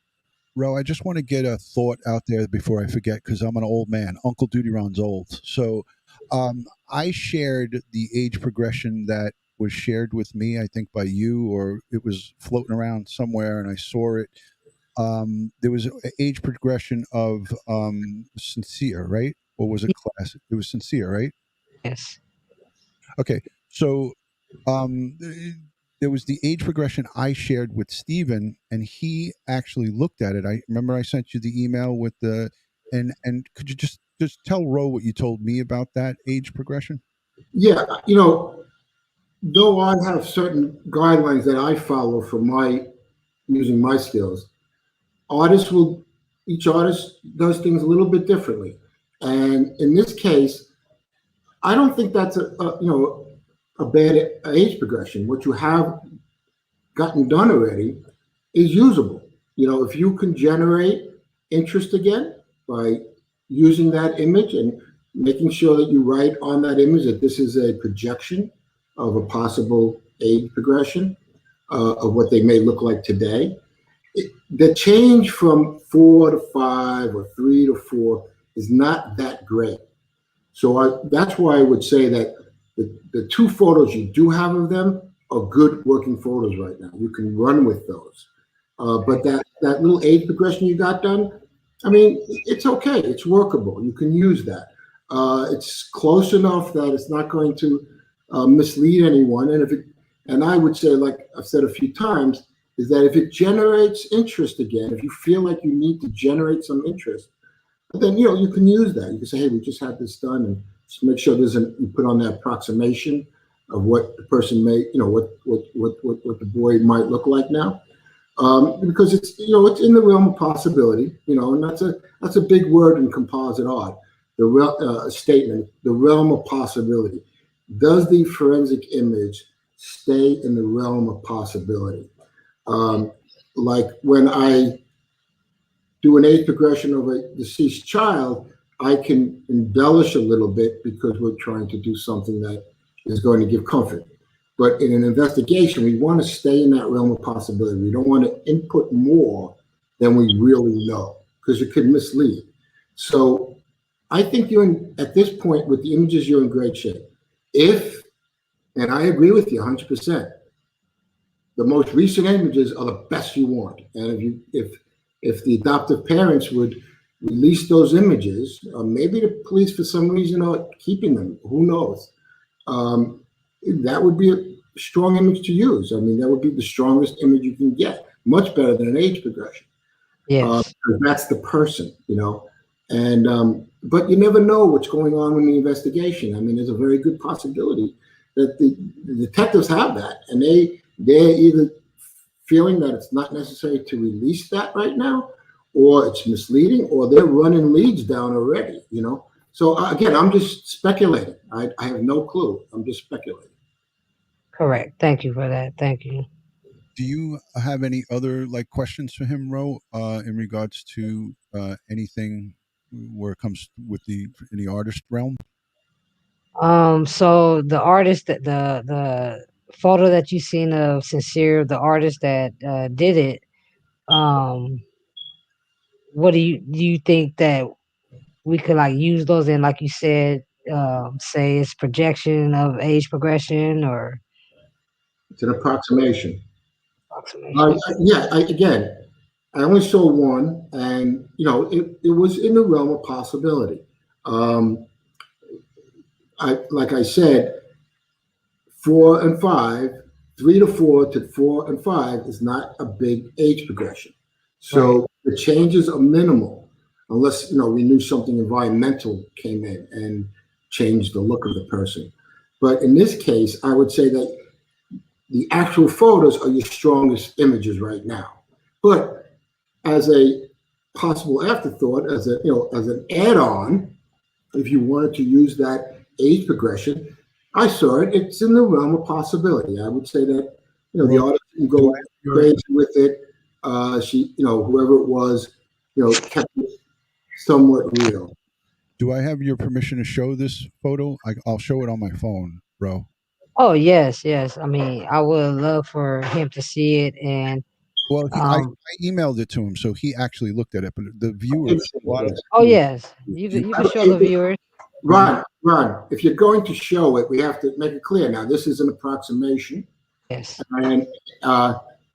Ro, I just want to get a thought out there before I forget because I'm an old man. Uncle Dutyron's old. So I shared the age progression that was shared with me, I think by you, or it was floating around somewhere and I saw it. There was an age progression of Sincere, right? Or was it classic? It was Sincere, right? Yes. Okay. So there was the age progression I shared with Stephen, and he actually looked at it. I remember I sent you the email with the and could you just tell Ro what you told me about that age progression? yeah, though I have certain guidelines that I follow for my using my skills, artists will each artist does things a little bit differently, and in this case, I don't think that's a bad age progression. What you have gotten done already is usable. If you can generate interest again by using that image and making sure that you write on that image that this is a projection of a possible age progression of what they may look like today. The change from 4 to 5 or 3 to 4 is not that great. So that's why I would say that the two photos you do have of them are good working photos right now. You can run with those. But that little age progression you got done, I mean, it's okay. It's workable. You can use that. It's close enough that it's not going to mislead anyone. And I would say, like I've said a few times, is that if it generates interest again, if you feel like you need to generate some interest, then you can use that. You can say, hey, we just had this done, and just make sure you put on that approximation of what the person may, what the boy might look like now, because it's in the realm of possibility, and that's a big word in composite art. The statement, the realm of possibility. Does the forensic image stay in the realm of possibility? Like when I do an age progression of a deceased child, I can embellish a little bit because we're trying to do something that is going to give comfort. But in an investigation, we want to stay in that realm of possibility. We don't want to input more than we really know because it could mislead. So I think at this point with the images, you're in great shape. And I agree with you 100%, the most recent images are the best you want. And if the adoptive parents would release those images, maybe the police for some reason are keeping them, who knows? That would be a strong image to use. I mean, that would be the strongest image you can get, much better than an age progression. Yes. That's the person, and but you never know what's going on in the investigation. I mean, there's a very good possibility that the detectives have that, and they're either feeling that it's not necessary to release that right now, or it's misleading, or they're running leads down already, So again, I'm just speculating. I have no clue. I'm just speculating. Correct. Thank you for that. Thank you. Do you have any other questions for him, Ro, in regards to anything where it comes with in the artist realm? So the artist that the photo that you seen of Sincere, the artist that did it, what do you think that we could use those in, like you said, say it's projection of age progression, or it's an approximation. Approximation. Again, I only saw one, and it was in the realm of possibility. Like I said, 4 and 5, 3 to 4 to 4 and 5 is not a big age progression. So the changes are minimal, unless we knew something environmental came in and changed the look of the person. But in this case, I would say that the actual photos are your strongest images right now. But as a possible afterthought, as an add-on, if you wanted to use that age progression, I saw it. It's in the realm of possibility. I would say that the artist can go crazy with it. She, whoever it was, kept it somewhat real. Do I have your permission to show this photo? I'll show it on my phone, bro. Oh yes. I mean, I would love for him to see it, and well, I emailed it to him, so he actually looked at it. But the viewers, oh yes, you can show the viewers. Ron, if you're going to show it, we have to make it clear. Now, this is an approximation. Yes. And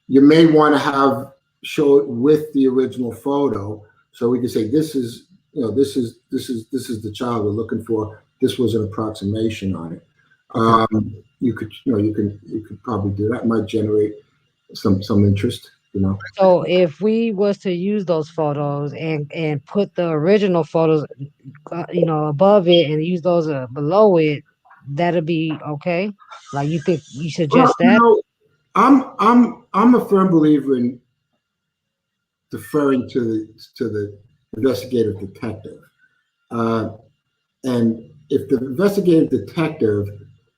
you may want to show it with the original photo, so we can say this is the child we're looking for. This was an approximation on it. You could probably do that. It might generate some interest. So if we was to use those photos and put the original photos, above it, and use those below it, that'll be okay. You think you suggest that? I'm a firm believer in deferring to the investigative detective, and if the investigative detective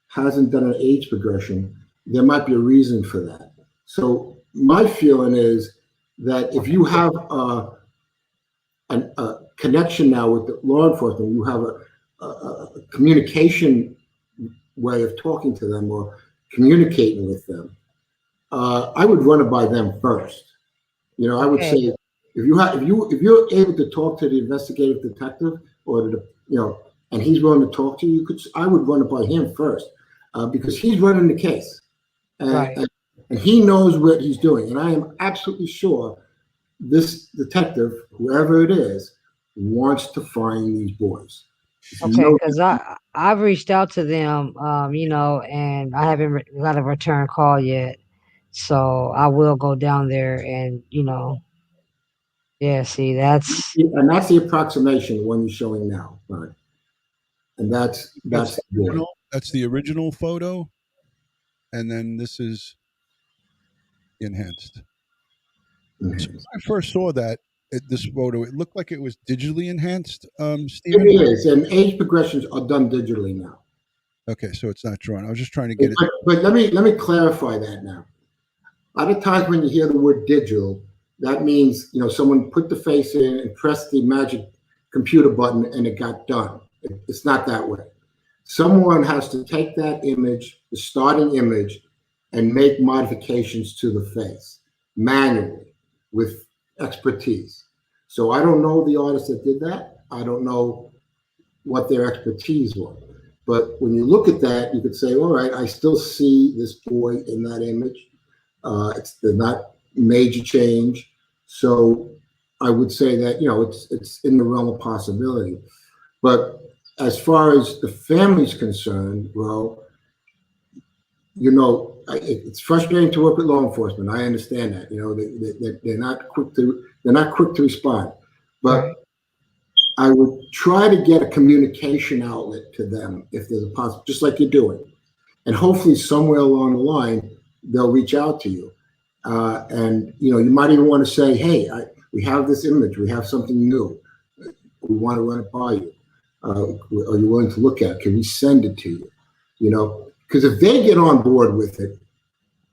hasn't done an age progression, there might be a reason for that. So my feeling is that if you have a connection now with the law enforcement, you have a communication way of talking to them or communicating with them, I would run it by them first. I would say if you're able to talk to the investigative detective or and he's willing to talk to you, I would run it by him first, because he's running the case. And he knows what he's doing. And I am absolutely sure this detective, whoever it is, wants to find these boys. Okay, because I've reached out to them, and I haven't got a return call yet. So I will go down there and, see, that's the approximation, the one you're showing now, right? And that's the original photo, and then this is enhanced. So when I first saw this photo, it looked like it was digitally enhanced. Stephen? It is, and age progressions are done digitally now. Okay, so it's not drawn. I was just trying to get it. But let me clarify that now. A lot of times when you hear the word digital, that means someone put the face in and pressed the magic computer button and it got done. It's not that way. Someone has to take that image, the starting image, and make modifications to the face manually with expertise. So I don't know the artist that did that. I don't know what their expertise was. But when you look at that, you could say, all right, I still see this boy in that image. They're not major change. So I would say that, it's in the realm of possibility. But as far as the family's concerned, well, it's frustrating to work with law enforcement. I understand that. They're not quick to respond. But Right. I would try to get a communication outlet to them if there's a possible, just like you're doing, and hopefully somewhere along the line they'll reach out to you. And you might even want to say, hey, we have this image, we have something new, we want to run it by you. Are you willing to look at it? Can we send it to you? Because if they get on board with it,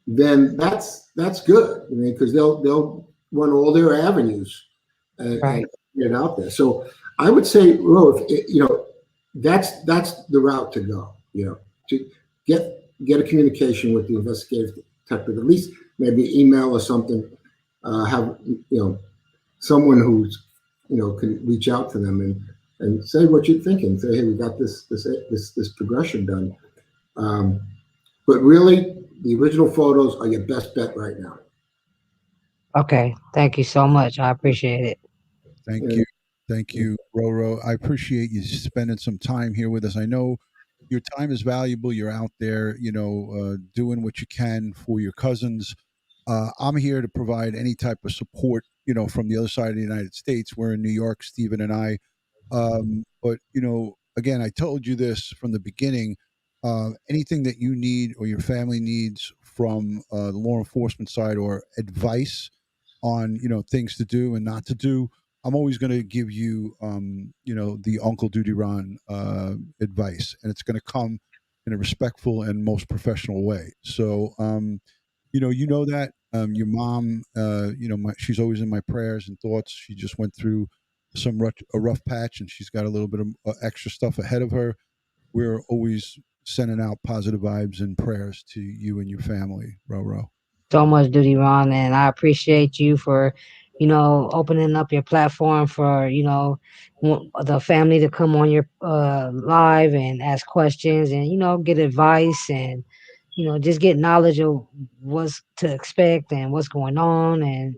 then that's good. Because they'll run all their avenues and get it out there. So I would say, well, that's the route to go. To get a communication with the investigative detective, at least maybe email or something. Have someone who's can reach out to them and say what you're thinking. Say, hey, we got this progression done. But really, the original photos are your best bet right now. Okay. Thank you so much. I appreciate it. Thank you, Roro. I appreciate you spending some time here with us. I know your time is valuable. You're out there, doing what you can for your cousins. I'm here to provide any type of support, from the other side of the United States. We're in New York, Stephen and I. But, again, I told you this from the beginning. Anything that you need or your family needs from the law enforcement side or advice on, things to do and not to do, I'm always going to give you, the Uncle Dutyron advice, and it's going to come in a respectful and most professional way. So, that your mom, she's always in my prayers and thoughts. She just went through a rough patch, and she's got a little bit of extra stuff ahead of her. We're always sending out positive vibes and prayers to you and your family, Roro. So much, Dutyron, and I appreciate you for, opening up your platform for, the family to come on your live and ask questions and, get advice and, just get knowledge of what's to expect and what's going on. And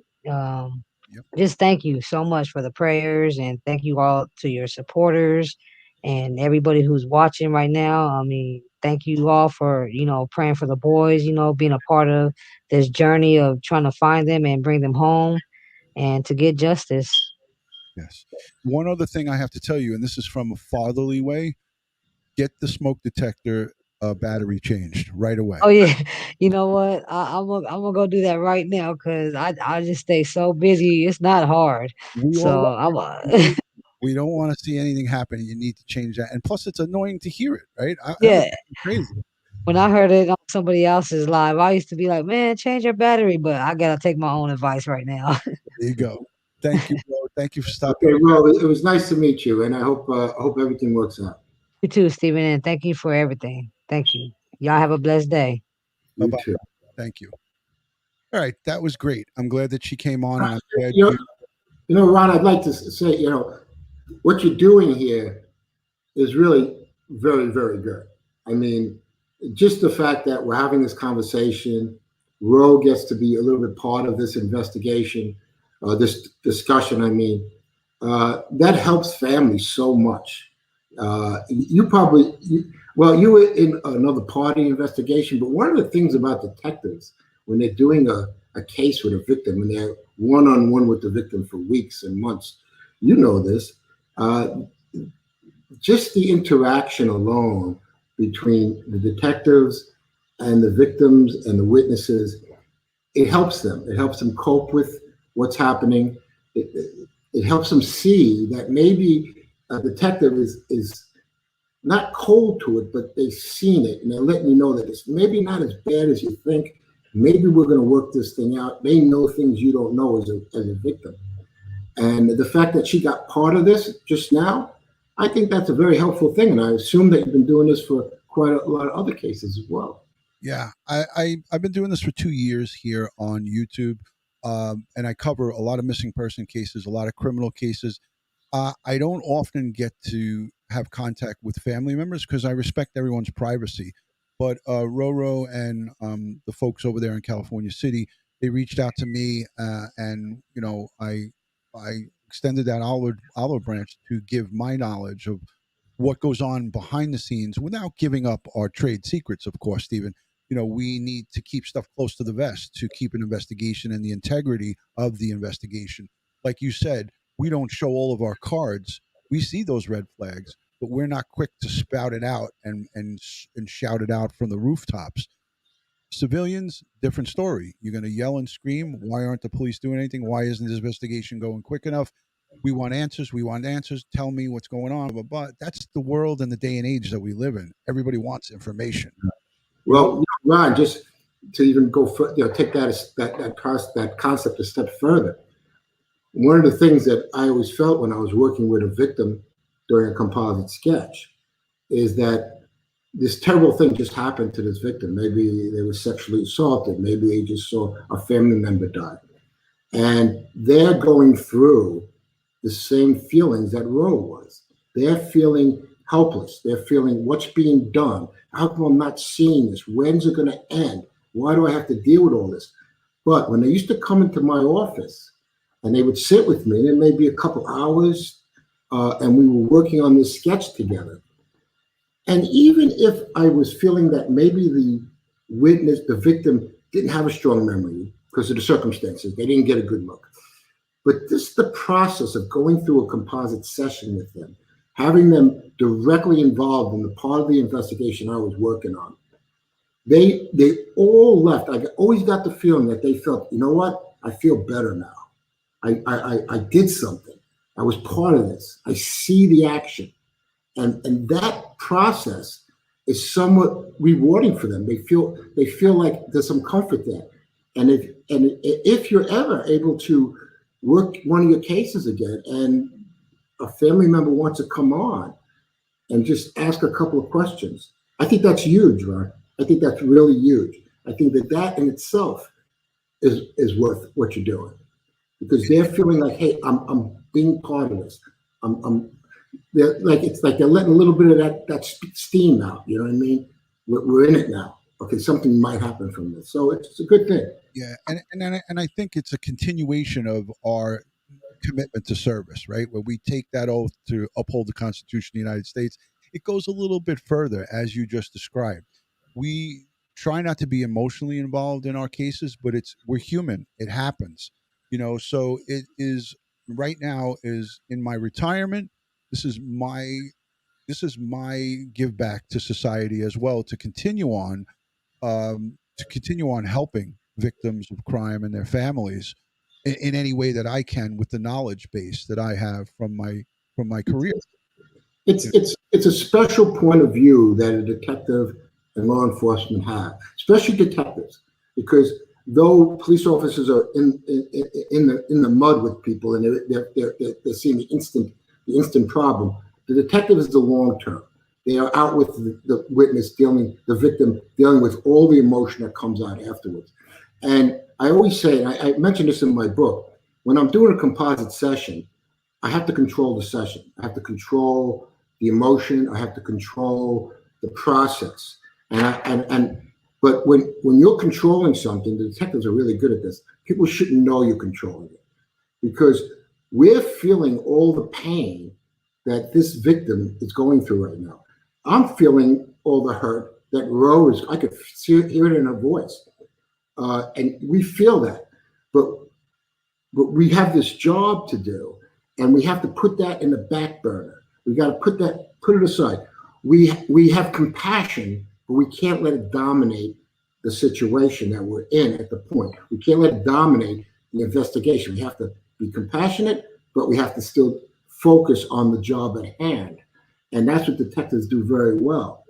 just thank you so much for the prayers, and thank you all to your supporters and everybody who's watching right now. I mean, thank you all for, praying for the boys, being a part of this journey of trying to find them and bring them home and to get justice. Yes. One other thing I have to tell you, and this is from a fatherly way, get the smoke detector battery changed right away. Oh yeah, you know what? I'm gonna go do that right now because I just stay so busy. It's not hard, We all so I'm. we don't want to see anything happen. You need to change that, and plus, it's annoying to hear it, right? That Yeah. would be crazy. When I heard it on somebody else's live, I used to be like, "Man, change your battery," but I gotta take my own advice right now. There you go. Thank you, bro. Thank you for stopping. Okay, well, it was nice to meet you, and I hope everything works out. You too, Stephen, and thank you for everything. Thank you. Y'all have a blessed day. You Bye-bye. too. Thank you. All right, that was great. I'm glad that she came on, and I'm glad Ron, I'd like to say, what you're doing here is really very, very good. I mean, just the fact that we're having this conversation, Ro gets to be a little bit part of this investigation, this discussion, that helps families so much. You were in another party investigation, but one of the things about detectives, when they're doing a case with a victim and they're one-on-one with the victim for weeks and months, this, just the interaction alone between the detectives and the victims and the witnesses, it helps them. It helps them cope with what's happening. It helps them see that maybe a detective is not cold to it, but they've seen it and they're letting you know that it's maybe not as bad as you think. Maybe we're going to work this thing out. They know things you don't know as a victim. And the fact that she got part of this just now, I think that's a very helpful thing. And I assume that you've been doing this for quite a lot of other cases as well. Yeah, I've been doing this for 2 years here on YouTube, and I cover a lot of missing person cases, a lot of criminal cases. I don't often get to have contact with family members because I respect everyone's privacy. But Roro and the folks over there in California City, they reached out to me, and I extended that olive branch to give my knowledge of what goes on behind the scenes without giving up our trade secrets, of course, Stephen. We need to keep stuff close to the vest to keep an investigation and the integrity of the investigation. Like you said, we don't show all of our cards. We see those red flags, but we're not quick to spout it out and shout it out from the rooftops. Civilians, different story. You're going to yell and scream. Why aren't the police doing anything? Why isn't this investigation going quick enough? We want answers. We want answers. Tell me what's going on. But that's the world and the day and age that we live in. Everybody wants information. Well, Ron, just to even go, take that concept a step further. One of the things that I always felt when I was working with a victim during a composite sketch is that this terrible thing just happened to this victim. Maybe they were sexually assaulted. Maybe they just saw a family member die. And they're going through the same feelings that Ro was. They're feeling helpless. They're feeling, what's being done? How come I'm not seeing this? When's it going to end? Why do I have to deal with all this? But when they used to come into my office and they would sit with me, and it may be a couple hours, and we were working on this sketch together. And even if I was feeling that maybe the witness, the victim, didn't have a strong memory because of the circumstances, they didn't get a good look. But this, the process of going through a composite session with them, having them directly involved in the part of the investigation I was working on, they all left. I always got the feeling that they felt, you know what? I feel better now. I did something. I was part of this. I see the action. And that process is somewhat rewarding for them. They feel like there's some comfort there. And if you're ever able to work one of your cases again and a family member wants to come on and just ask a couple of questions, I think that's huge, right? I think that's really huge. I think that in itself is worth what you're doing, because they're feeling like, hey, I'm being part of this. It's like they're letting a little bit of that steam out. You know what I mean? We're in it now. Okay, something might happen from this, so it's a good thing. Yeah, and I think it's a continuation of our commitment to service, right? Where we take that oath to uphold the Constitution of the United States. It goes a little bit further, as you just described. We try not to be emotionally involved in our cases, but we're human. It happens, So it is right now is in my retirement. This is my give back to society as well, to continue on helping victims of crime and their families in any way that I can with the knowledge base that I have from my career. It's a special point of view that a detective and law enforcement have, especially detectives, because though police officers are in the mud with people and they're seeing the instant problem, the detective is the long term. They are out with the witness, the victim, dealing with all the emotion that comes out afterwards. And I always say, and I mentioned this in my book, when I'm doing a composite session, I have to control the session. I have to control the emotion. I have to control the process. But when you're controlling something, the detectives are really good at this. People shouldn't know you're controlling it, because we're feeling all the pain that this victim is going through right now. I'm feeling all the hurt that Rose, I could hear it in her voice. And we feel that, but we have this job to do, and we have to put that in the back burner. We got to put it aside. We have compassion, but we can't let it dominate the situation that we're in at the point. We can't let it dominate the investigation. We have to be compassionate, but we have to still focus on the job at hand. And that's what detectives do very well.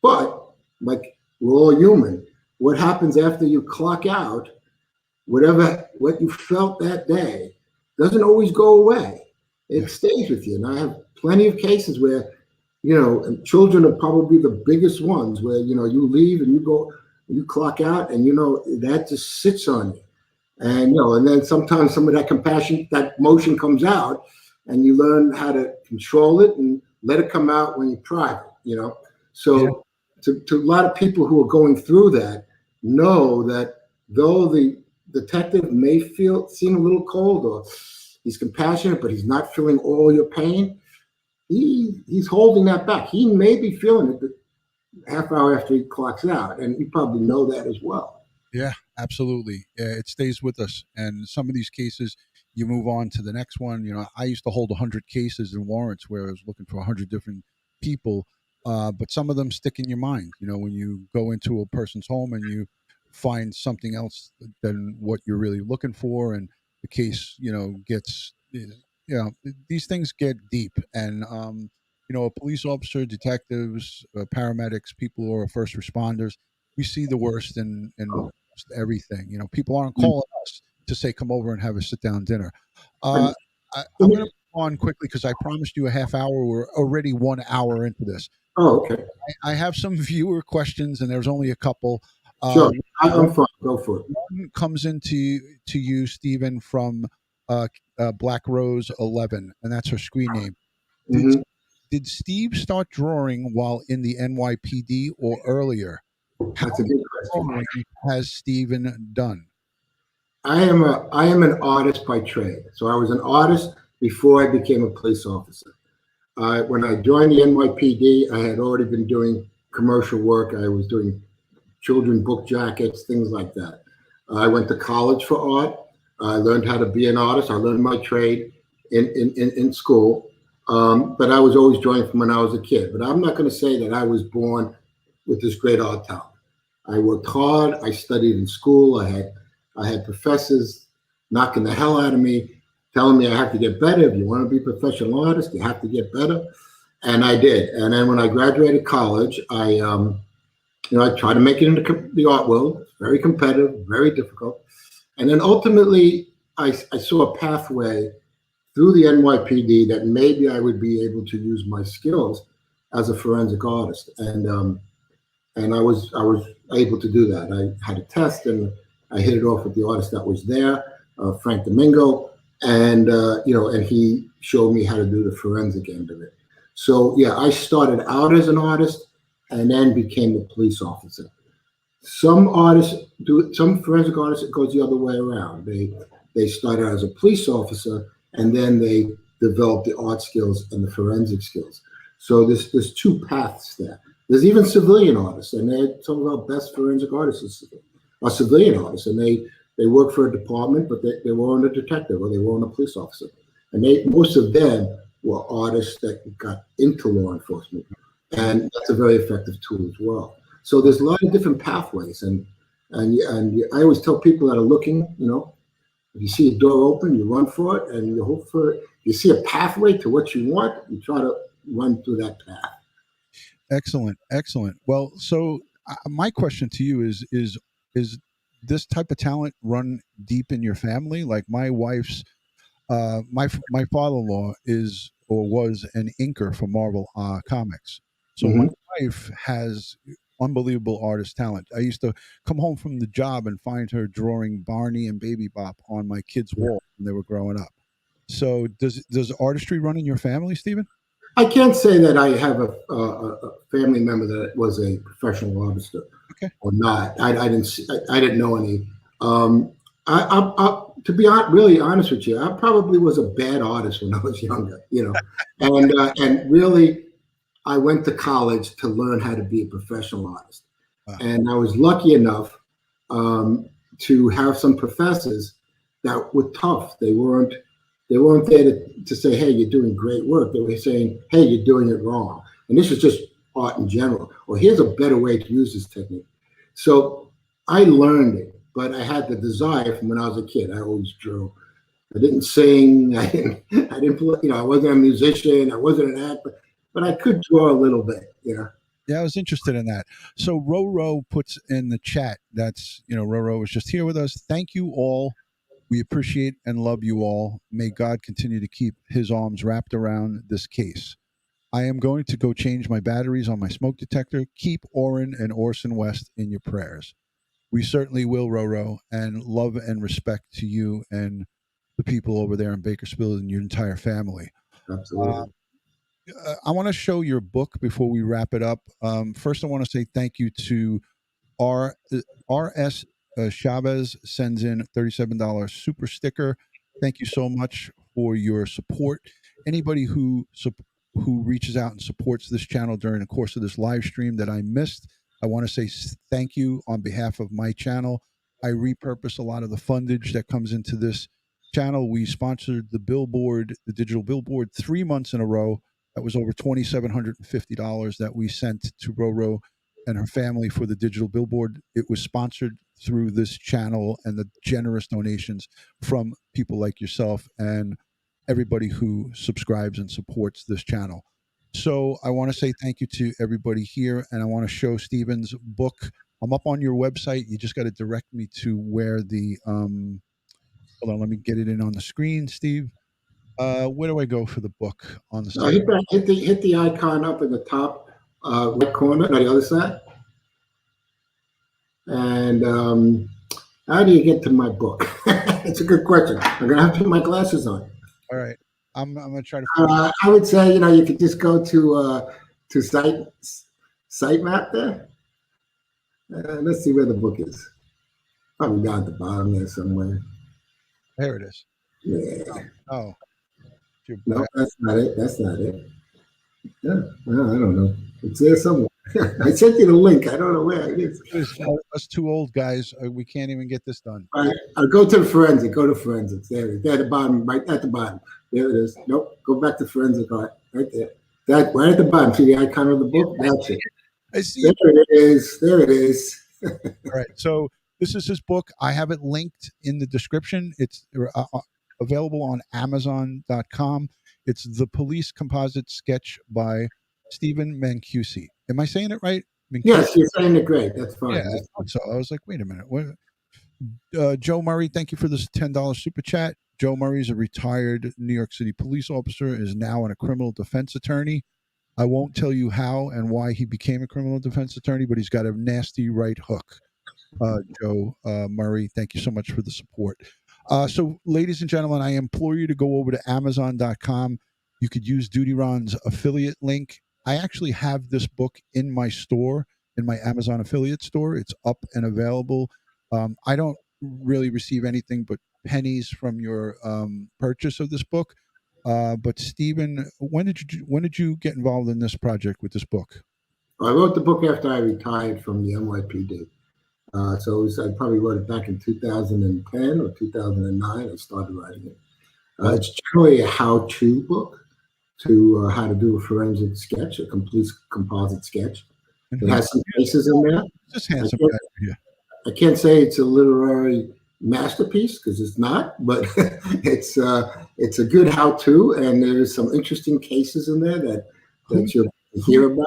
But like, we're all human. What happens after you clock out, what you felt that day, doesn't always go away. It Yeah. stays with you. And I have plenty of cases where, and children are probably the biggest ones where, you leave and you go, you clock out and, that just sits on you. And, and then sometimes some of that compassion, that motion comes out and you learn how to control it and let it come out when you're private, So to a lot of people who are going through that, know that though the detective may seem a little cold or he's compassionate, but he's not feeling all your pain, he's holding that back. He may be feeling it the half hour after he clocks out, and you probably know that as well. Yeah, absolutely. It stays with us. And some of these cases, you move on to the next one. I used to hold 100 cases and warrants where I was looking for 100 different people, but some of them stick in your mind. When you go into a person's home and you find something else than what you're really looking for, and the case, gets, these things get deep. And, a police officer, detectives, paramedics, people who are first responders, we see the worst in everything. People aren't calling us to say, come over and have a sit down dinner. I'm going to move on quickly because I promised you a half hour. We're already 1 hour into this. Oh, okay. I have some viewer questions, and there's only a couple. Sure. I'm fine. Go for it. One comes into you, Stephen, from Black Rose 11, and that's her screen name. Did Steve start drawing while in the NYPD or earlier? That's a good question. Has Stephen done? I am an artist by trade. So I was an artist before I became a police officer. When I joined the NYPD, I had already been doing commercial work. I was doing children book jackets, things like that. I went to college for art. I learned how to be an artist. I learned my trade in school. But I was always drawing from when I was a kid. But I'm not going to say that I was born with this great art talent. I worked hard. I studied in school. I had professors knocking the hell out of me, telling me I have to get better. If you want to be a professional artist, you have to get better. And I did. And then when I graduated college, I tried to make it into the art world. It's very competitive, very difficult. And then ultimately, I saw a pathway through the NYPD that maybe I would be able to use my skills as a forensic artist. And I was able to do that. I had a test and I hit it off with the artist that was there, Frank Domingo, and he showed me how to do the forensic end of it. So yeah, I started out as an artist and then became a police officer. Some forensic artists, it goes the other way around. They started as a police officer and then they develop the art skills and the forensic skills. So there's two paths there. There's even civilian artists, and some of our best forensic artists are civilian artists, and they work for a department, but they weren't a detective or they weren't a police officer. And most of them were artists that got into law enforcement, and that's a very effective tool as well. So there's a lot of different pathways, and I always tell people that are looking, if you see a door open, you run for it, and you hope for it. You see a pathway to what you want, you try to run through that path. Excellent. Well, so my question to you is this type of talent run deep in your family? Like my wife's, my father-in-law is or was an inker for Marvel Comics. So my wife has unbelievable artist talent. I used to come home from the job and find her drawing Barney and Baby Bop on my kids' wall when they were growing up. So does artistry run in your family, Stephen? I can't say that I have a family member that was a professional artist or not. I didn't know any. To be really honest with you, I probably was a bad artist when I was younger, and really, I went to college to learn how to be a professional artist. And I was lucky enough to have some professors that were tough. They weren't there to say, hey, you're doing great work. They were saying, hey, you're doing it wrong. And this is just art in general. Or here's a better way to use this technique. So I learned it, but I had the desire from when I was a kid. I always drew. I didn't sing. I didn't. I wasn't a musician. I wasn't an actor, but I could draw a little bit. Yeah, I was interested in that. So Roro puts in the chat. That's Roro was just here with us. Thank you all We appreciate and love you all. May God continue to keep his arms wrapped around this case. I am going to go change my batteries on my smoke detector. Keep Orrin and Orson West in your prayers. We certainly will, Roro, and love and respect to you and the people over there in Bakersfield and your entire family. Absolutely. I want to show your book before we wrap it up. First, I want to say thank you to R.S. Chavez sends in $37 super sticker. Thank you so much for your support. Anybody who reaches out and supports this channel during the course of this live stream that I missed, I want to say thank you on behalf of my channel. I repurpose a lot of the fundage that comes into this channel. We sponsored the billboard, the digital billboard, 3 months in a row. That was over $2,750 that we sent to Roro and her family for the digital billboard. It was sponsored through this channel and the generous donations from people like yourself and everybody who subscribes and supports this channel. So I want to say thank you to everybody here, and I want to show Stephen's book. I'm up on your website. You just got to direct me to where the hold on, let me get it in on the screen, Steve. Where do I go for the book on the site? Hit the icon up in the top right corner on the other side. And how do you get to my book? It's a good question. I'm gonna have to put my glasses on. All right, I'm gonna try to. I would say you could just go to site map there. Let's see where the book is. Probably down at the bottom there somewhere. There it is. Yeah. Oh. No, that's not it. That's not it. Yeah, well, I don't know. It's there somewhere. I sent you the link. I don't know where it is. Us two old guys, we can't even get this done. All right, I'll go to the forensic. Go to forensics. There it is. There at the bottom, right at the bottom. There it is. Nope. Go back to forensic art. Right there. That right at the bottom. See the icon of the book? That's it. I see. There it is. There it is. All right. So this is his book. I have it linked in the description. It's available on Amazon.com. It's The Police Composite Sketch by Stephen Mancusi. Am I saying it right? Mancusi? Yes, you're saying it great. That's fine. Yeah, I thought so. I was like, wait a minute. What? Joe Murray, thank you for this $10 super chat. Joe Murray is a retired New York City police officer, is now a criminal defense attorney. I won't tell you how and why he became a criminal defense attorney, but he's got a nasty right hook. Joe Murray, thank you so much for the support. So, ladies and gentlemen, I implore you to go over to Amazon.com. You could use Dutyron's affiliate link. I actually have this book in my store, in my Amazon affiliate store. It's up and available. I don't really receive anything but pennies from your purchase of this book. But Stephen, when did you get involved in this project with this book? I wrote the book after I retired from the NYPD. So I probably wrote it back in 2010 or 2009. I started writing it. It's generally a how-to book to how to do a forensic sketch, a complete composite sketch. It has some cases in there. Just handsome guy here. I can't say it's a literary masterpiece because it's not, but it's a good how-to, and there's some interesting cases in there that you'll hear about.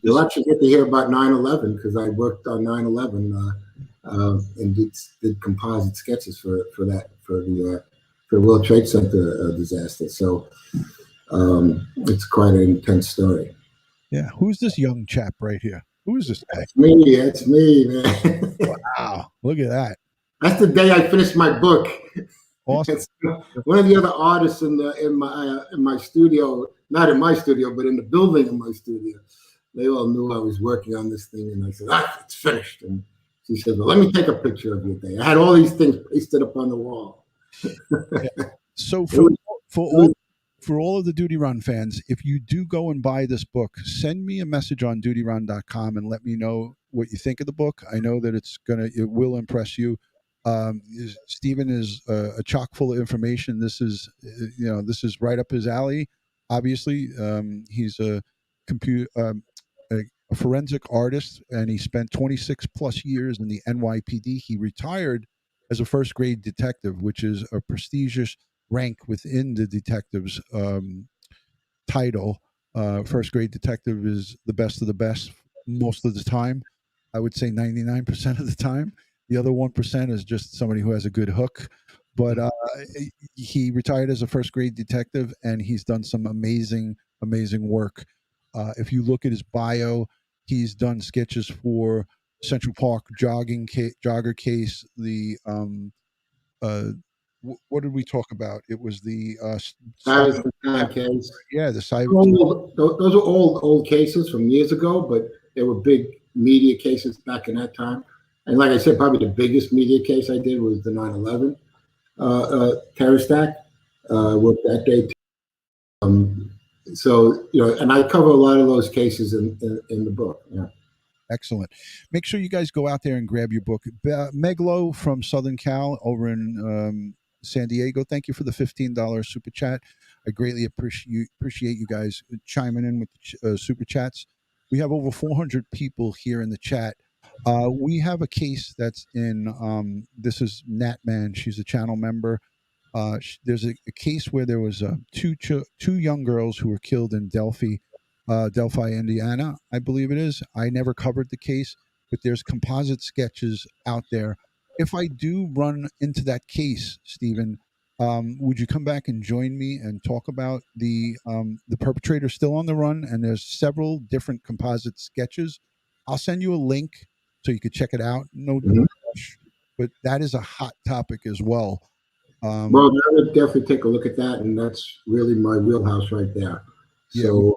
You'll actually get to hear about 9/11 because I worked on 9/11 and did composite sketches for the World Trade Center disaster. So it's quite an intense story. Yeah, who's this young chap right here? Who is this guy? It's me, man. Wow, look at that. That's the day I finished my book. Awesome. One of the other artists in my studio, not in my studio, but in the building in my studio, they all knew I was working on this thing, and I said, it's finished. And she said, well, let me take a picture of your day. I had all these things pasted up on the wall. Yeah. So for all of the Dutyron fans, if you do go and buy this book, send me a message on Dutyron.com and let me know what you think of the book. I know that it will impress you. Stephen is a chock full of information. This is right up his alley. Obviously, he's a forensic artist, and he spent 26 plus years in the NYPD. He retired as a first grade detective, which is a prestigious rank within the detective's title. First grade detective is the best of the best most of the time. I would say 99% of the time. The other 1% is just somebody who has a good hook. But he retired as a first grade detective, and he's done some amazing, amazing work. If you look at his bio, he's done sketches for Central Park jogger case. The what did we talk about? It was the Stuyvesant Town case. yeah, the cyber. Those are old cases from years ago, but they were big media cases back in that time. And like I said, probably the biggest media case I did was the 9/11 terrorist attack. Worked that day. So and I cover a lot of those cases in the book. Yeah. Excellent. Make sure you guys go out there and grab your book. Meglo from Southern Cal over in San Diego. Thank you for the $15 super chat. I greatly appreciate you guys chiming in with the super chats. We have over 400 people here in the chat. We have a case that's in. This is Natman. She's a channel member. There's a case where there was two young girls who were killed in Delphi, Indiana, I believe it is. I never covered the case, but there's composite sketches out there. If I do run into that case, Stephen, would you come back and join me and talk about the perpetrator still on the run? And there's several different composite sketches. I'll send you a link so you could check it out. No rush, but that is a hot topic as well. Well, I would definitely take a look at that, and that's really my wheelhouse right there. Yeah, so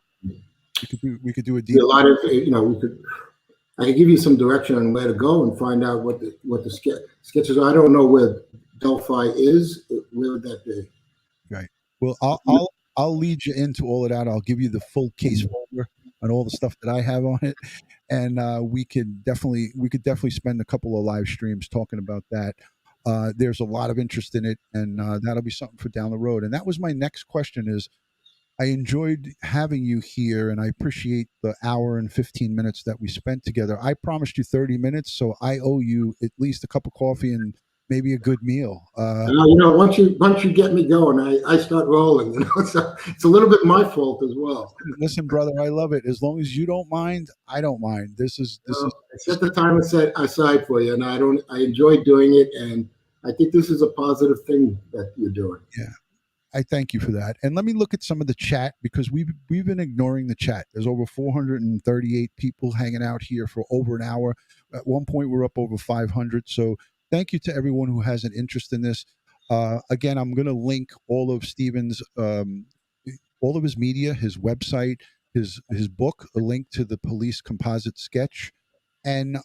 we could do a deep. A lot of I could give you some direction on where to go and find out what the sketches are. I don't know where Delphi is. Where would that be? Right. Well, I'll lead you into all of that. I'll give you the full case folder and all the stuff that I have on it, and we could definitely spend a couple of live streams talking about that. There's a lot of interest in it, and that'll be something for down the road. And that was my next question is, I enjoyed having you here, and I appreciate the hour and 15 minutes that we spent together. I promised you 30 minutes, so I owe you at least a cup of coffee and maybe a good meal. Once you get me going, I start rolling. So it's a little bit my fault as well. Listen, brother, I love it. As long as you don't mind, I don't mind. This is I set the time aside for you, and I enjoy doing it, and I think this is a positive thing that you're doing. Yeah. I thank you for that. And let me look at some of the chat, because we've been ignoring the chat. There's over 438 people hanging out here for over an hour. At one point, we're up over 500. So thank you to everyone who has an interest in this. Again, I'm going to link all of Stephen's, all of his media, his website, his book, a link to the Police Composite Sketch. And,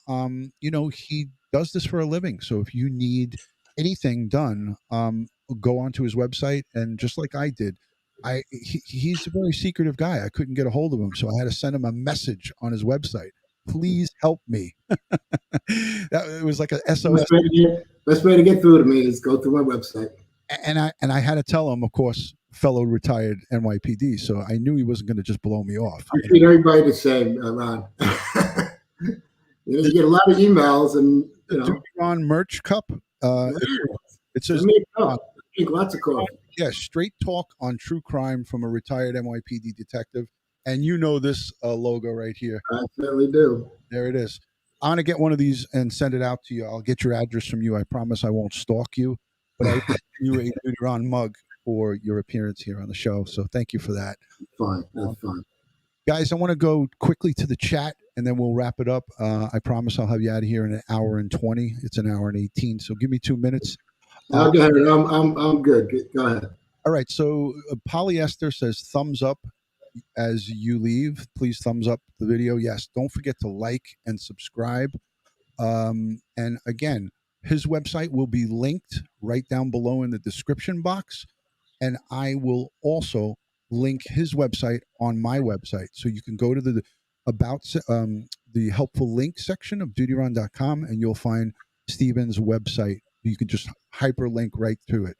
he does this for a living. So if you need anything done, go onto his website, and just like I did, he's a very secretive guy. I couldn't get a hold of him, so I had to send him a message on his website. Please help me. It was like a SOS. Best way to get through to me is go through my website. And I had to tell him, of course, fellow retired NYPD, so I knew he wasn't going to just blow me off. I treat everybody the same, Ron. You get a lot of emails, and Dutyron merch cup. It says drink lots of coffee. Yeah, straight talk on true crime from a retired NYPD detective. And this logo right here. I certainly do. There it is. I'm going to get one of these and send it out to you. I'll get your address from you. I promise I won't stalk you. But I'll give you a Dutyron mug for your appearance here on the show. So thank you for that. Fine. That's fine. Guys, I want to go quickly to the chat, and then we'll wrap it up. I promise I'll have you out of here in an hour and 20. It's an hour and 18. So give me 2 minutes. Go ahead. I'm good. Go ahead. All right. So Polyester says thumbs up as you leave. Please thumbs up the video. Yes. Don't forget to like and subscribe. And again, his website will be linked right down below in the description box. And I will also link his website on my website. So you can go to the helpful link section of dutyron.com, and you'll find Stephen's website. You can just hyperlink right to it.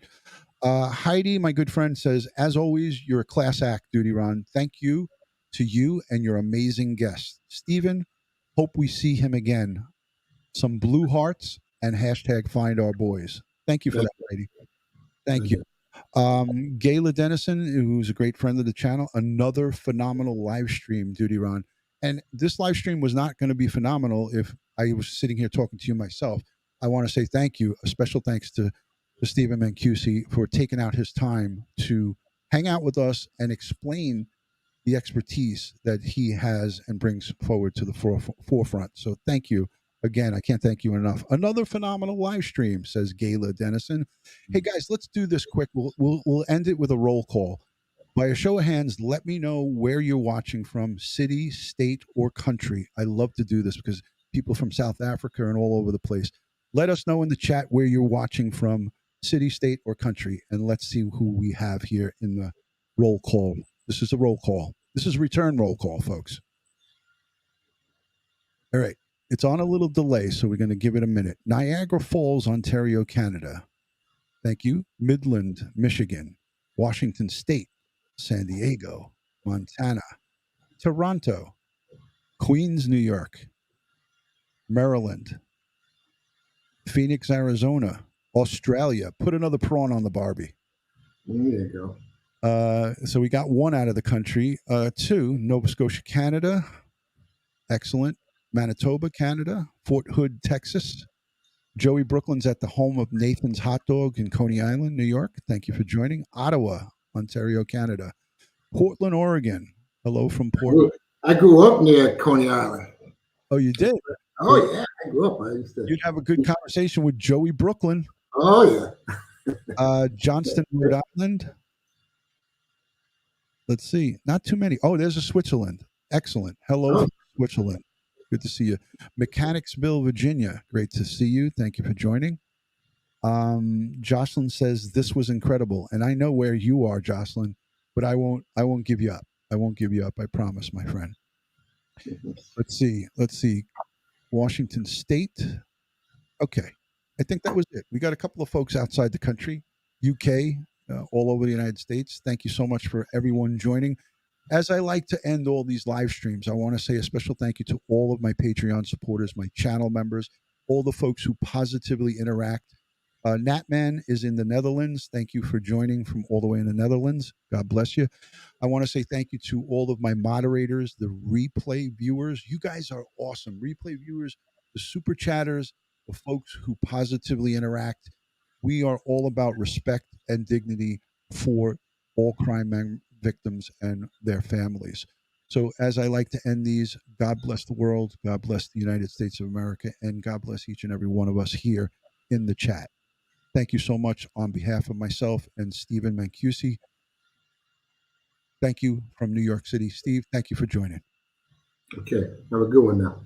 Heidi, my good friend, says, as always, you're a class act, Dutyron. Thank you to you and your amazing guest. Stephen, hope we see him again. Some blue hearts and hashtag find our boys. Thank you for that, Heidi. Thank you. Gayla Dennison, who's a great friend of the channel, another phenomenal live stream, Dutyron. And this live stream was not going to be phenomenal if I was sitting here talking to you myself. I want to say thank you, a special thanks to Stephen Mancusi for taking out his time to hang out with us and explain the expertise that he has and brings forward to the forefront. So thank you again. I can't thank you enough. Another phenomenal live stream, says Gayla Dennison. Hey guys, let's do this quick. We'll end it with a roll call. By a show of hands, let me know where you're watching from, city, state, or country. I love to do this because people from South Africa and all over the place. Let us know in the chat where you're watching from, city, state, or country, and let's see who we have here in the roll call. This is a roll call. This is return roll call, folks. All right. It's on a little delay, so we're going to give it a minute. Niagara Falls, Ontario, Canada. Thank you. Midland, Michigan. Washington State. San Diego. Montana. Toronto. Queens, New York. Maryland. Phoenix, Arizona. Australia. Put another prawn on the Barbie. There you go. So we got one out of the country. Two, Nova Scotia, Canada. Excellent. Manitoba, Canada. Fort Hood, Texas. Joey Brooklyn's at the home of Nathan's Hot Dog in Coney Island, New York. Thank you for joining. Ottawa, Ontario, Canada. Portland, Oregon. Hello from Portland. I grew up near Coney Island. Oh, you did? Oh, yeah. I grew up. I used to. You'd have a good conversation with Joey Brooklyn. Oh, yeah. Johnston, Rhode Island. Let's see. Not too many. Oh, there's a Switzerland. Excellent. Hello, Switzerland. Good to see you. Mechanicsville, Virginia. Great to see you. Thank you for joining. Jocelyn says this was incredible, and I know where you are, Jocelyn, but I won't give you up. I won't give you up. I promise, my friend. Let's see. Washington State. Okay. I think that was it. We got a couple of folks outside the country, UK, all over the United States. Thank you so much for everyone joining. As I like to end all these live streams, I want to say a special thank you to all of my Patreon supporters, my channel members, all the folks who positively interact. Natman is in the Netherlands. Thank you for joining from all the way in the Netherlands. God bless you. I want to say thank you to all of my moderators, the replay viewers. You guys are awesome. Replay viewers, the super chatters, the folks who positively interact. We are all about respect and dignity for all crime victims and their families. So as I like to end these, God bless the world, God bless the United States of America, and God bless each and every one of us here in the chat. Thank you so much on behalf of myself and Stephen Mancusi. Thank you from New York City. Steve, thank you for joining. Okay. Have a good one now.